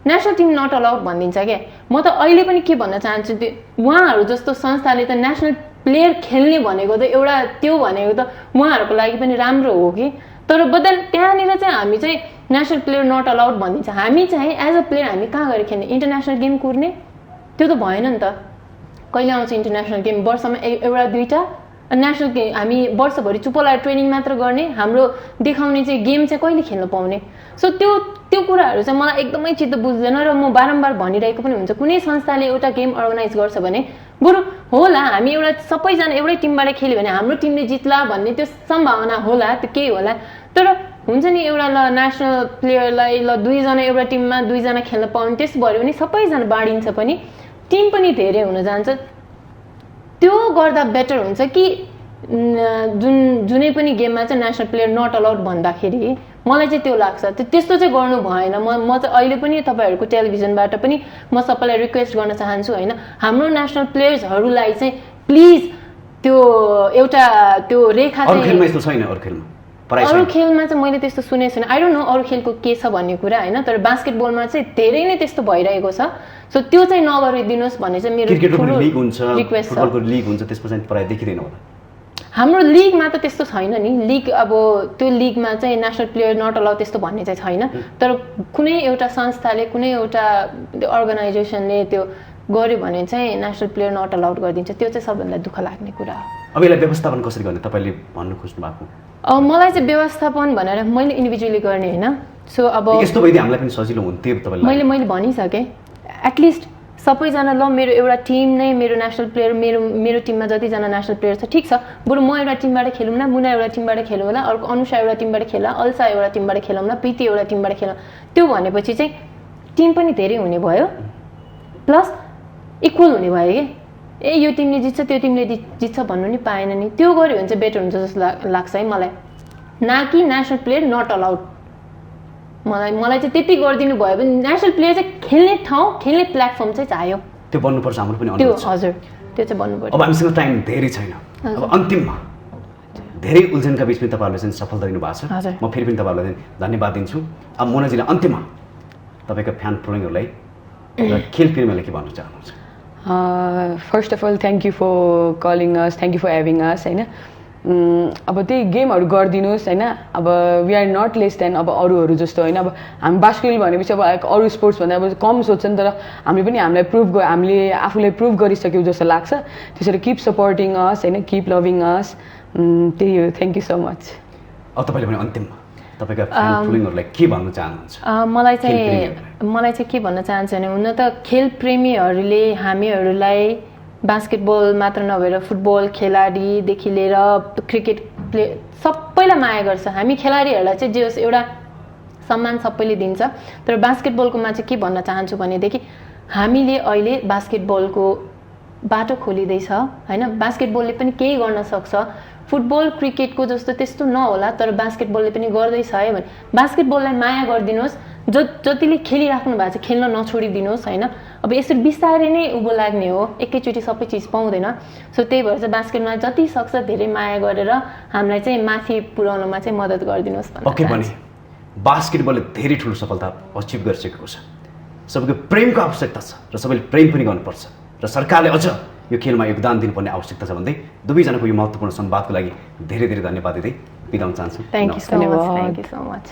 नेसनल टिम नट अलाउड भनिदिन्छ क्या। म त अहिले पनि के भन्न चाहन्छु उहाँहरू जस्तो संस्थाले त नेसनल प्लेयर खेल्ने भनेको त एउटा त्यो भनेको त उहाँहरूको लागि पनि राम्रो हो कि, तर बदल त्यहाँनिर चाहिँ हामी चाहिँ नेसनल प्लेयर नट अलाउड भनिदिन्छ। हामी चाहिँ एज अ प्लेयर हामी कहाँ गएर खेल्ने? इन्टरनेसनल गेम कुर्ने? त्यो त भएन नि त। कहिले आउँछ इन्टरनेसनल गेम? वर्षमा एउटा दुईवटा। नेसनल गेम हामी वर्षभरि चुप लगाएर ट्रेनिङ मात्र गर्ने, हाम्रो देखाउने चाहिँ गेम चाहिँ कहिले खेल्न पाउने? सो त्यो कुराहरू चाहिँ मलाई एकदमै चित्त बुझ्दैन र म बारम्बार भनिरहेको पनि हुन्छ कुनै संस्थाले एउटा गेम अर्गनाइज गर्छ भने बरु होला हामी एउटा सबैजना एउटै टिमबाट खेल्यो भने हाम्रो टिमले जित्ला भन्ने त्यो सम्भावना होला, त्यो केही होला। तर हुन्छ नि एउटा ल नेसनल प्लेयरलाई ल दुईजना एउटा टिममा दुईजना खेल्न पाउने त्यसो भयो भने सबैजना बाँडिन्छ पनि, टिम पनि धेरै हुन जान्छ। त्यो गर्दा बेटर हुन्छ कि जुनै पनि गेममा चाहिँ नेसनल प्लेयर नट अलाउड भन्दाखेरि मलाई चाहिँ त्यो लाग्छ। त्यस्तो चाहिँ गर्नु भएन। म चाहिँ अहिले पनि तपाईँहरूको टेलिभिजनबाट पनि म सबैलाई रिक्वेस्ट गर्न चाहन्छु होइन हाम्रो नेसनल प्लेयर्सहरूलाई चाहिँ प्लिज त्यो एउटा त्यो रेखा चाहिँ अरू खेलमा चाहिँ मैले त्यस्तो सुनेको छैन। आई डोन्ट नो अरू खेलको के छ भन्ने कुरा होइन, तर बास्केटबलमा चाहिँ धेरै नै त्यस्तो भइरहेको छ। सो त्यो चाहिँ नगरिदिनुहोस् भन्ने चाहिँ मेरो रिक्वेस्ट छ। हाम्रो लिगमा त त्यस्तो छैन नि, लिग अब त्यो लिगमा चाहिँ नेसनल प्लेयर नट अलाउड त्यस्तो भन्ने चाहिँ छैन। तर कुनै एउटा संस्थाले कुनै एउटा अर्गनाइजेसनले त्यो गर्यो भने चाहिँ नेसनल प्लेयर नट अलाउड गरिदिन्छ, त्यो चाहिँ सबैभन्दा दुःख लाग्ने कुरा हो। अब यसलाई व्यवस्थापन कसरी गर्ने तपाईँले भन्नु खोज्नु भएको? मलाई चाहिँ व्यवस्थापन भनेर मैले इन्डिभिजुअली गर्ने होइन। सो अब यस्तो भइदिए हामीलाई पनि सजिलो हुन्थ्यो तपाईँलाई। मैले भनिसकेँ एटलिस्ट सबैजना ल मेरो एउटा टिम नै मेरो नेसनल प्लेयर मेरो टिममा जतिजना नेसनल प्लेयर छ ठिक छ, बरु म एउटा टिमबाट खेलौँ न, मुना एउटा टिमबाट खेलौँ होला, अर्को अनुषा एउटा टिमबाट खेला, अल्सा एउटा टिमबाट खेलौँ न, प्रीति एउटा टिमबाट खेलौँ। त्यो भनेपछि चाहिँ टिम पनि धेरै हुने भयो प्लस इक्वल हुने भयो कि ए यो टिमले जित्छ त्यो टिमले जित्छ भन्नु नि पाएन नि। त्यो गऱ्यो भने चाहिँ बेटर हुन्छ जस्तो लाग्छ है मलाई, न कि नेसनल प्लेयर नट अलाउड। मलाई चाहिँ त्यति गरिदिनु भयो भने नेसनल प्लेयर चाहिँ खेल्ने ठाउँ खेल्ने प्लेटफर्म चाहिँ चाहियो, त्यो बन्नुपर्छ हाम्रो पनि। त्यो हजुर त्यो चाहिँ बन्नुपर्छ। अब हामीसँग टाइम धेरै छैन, अब अन्तिममा धेरै उल्झनका बिचमा तपाईँहरूले चाहिँ सफलता दिनुभएको छ, म फेरि पनि तपाईँहरूलाई धन्यवाद दिन्छु। अब मोनाजीलाई अन्तिममा तपाईँको फ्यान फलोइङहरूलाई र खेल प्रेमीहरूलाई के भन्न चाहनुहुन्छ? First of all thank you for calling us, thank you for having us होइन। अब त्यही गेमहरू गरिदिनुहोस् होइन। अब we are not less than अब अरूहरू जस्तो होइन। अब हामी बास्केटबल भनेपछि अब अरू स्पोर्ट्सभन्दा अब कम सोध्छ नि, तर हामीले हामीले आफूलाई प्रुभ गरिसक्यौँ जस्तो लाग्छ। त्यसरी किप सपोर्टिङ अस होइन, किप लभिङ अस, त्यही हो। Thank you so much. अब तपाईँले पनि अन्तिममा तपाईँका फ्यान फलोइङहरूलाई के भन्न चाहनुहुन्छ? मलाई चाहिँ के भन्न चाहन्छु भने हुन त खेल प्रेमीहरूले हामीहरूलाई बास्केटबल मात्र नभएर फुटबल खेलाडीदेखि लिएर क्रिकेट प्ले सबैलाई माया गर्छ। हामी खेलाडीहरूलाई चाहिँ जे होस् एउटा सम्मान सबैले दिन्छ, तर बास्केटबलकोमा चाहिँ के भन्न चाहन्छु भनेदेखि हामीले अहिले बास्केटबलको बाटो खोलिँदैछ होइन। बास्केटबलले पनि केही गर्न सक्छ, फुटबल क्रिकेटको जस्तो त्यस्तो नहोला तर बास्केटबलले पनि गर्दैछ है भने बास्केटबललाई माया गरिदिनुहोस्। जतिले खेलिराख्नु भएको छ खेल्न नछोडिदिनुहोस् होइन। अब यसरी बिस्तारै नै उँभो लाग्ने हो, एकैचोटि सबै चिज पाउँदैन। सो त्यही भएर चाहिँ बास्केटमा जति सक्छ धेरै माया गरेर हामीलाई चाहिँ माथि पुर्याउनमा चाहिँ मद्दत गरिदिनुहोस् भन्न पक्कै पनि चाहन्छु। बास्केटबलले धेरै ठुलो सफलता अचिभ गरिसकेको छ। सबैको प्रेमको आवश्यकता छ र सबैले प्रेम पनि गर्नुपर्छ र सरकारले अझ यो खेलमा योगदान दिनुपर्ने आवश्यकता छ भन्दै दुवैजनाको यो महत्त्वपूर्ण संवादको लागि धेरै धेरै धन्यवाद दिँदै बिदा हुन चाहन्छु। थ्याङ्क यू सो मच, धन्यवाद। Thank you so much.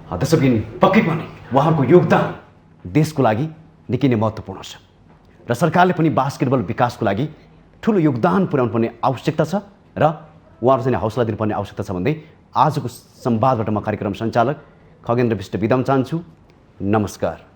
दर्शकबिन पक्कै पनि उहाँको योगदान देशको लागि निकै नै महत्त्वपूर्ण छ र सरकारले पनि बास्केटबल विकासको लागि ठुलो योगदान पुर्याउनु पर्ने आवश्यकता छ र उहाँहरू चाहिँ हौसला दिनुपर्ने आवश्यकता छ भन्दै आजको संवादबाट म कार्यक्रम सञ्चालक खगेन्द्र विष्ट बिदा हुन चाहन्छु। नमस्कार।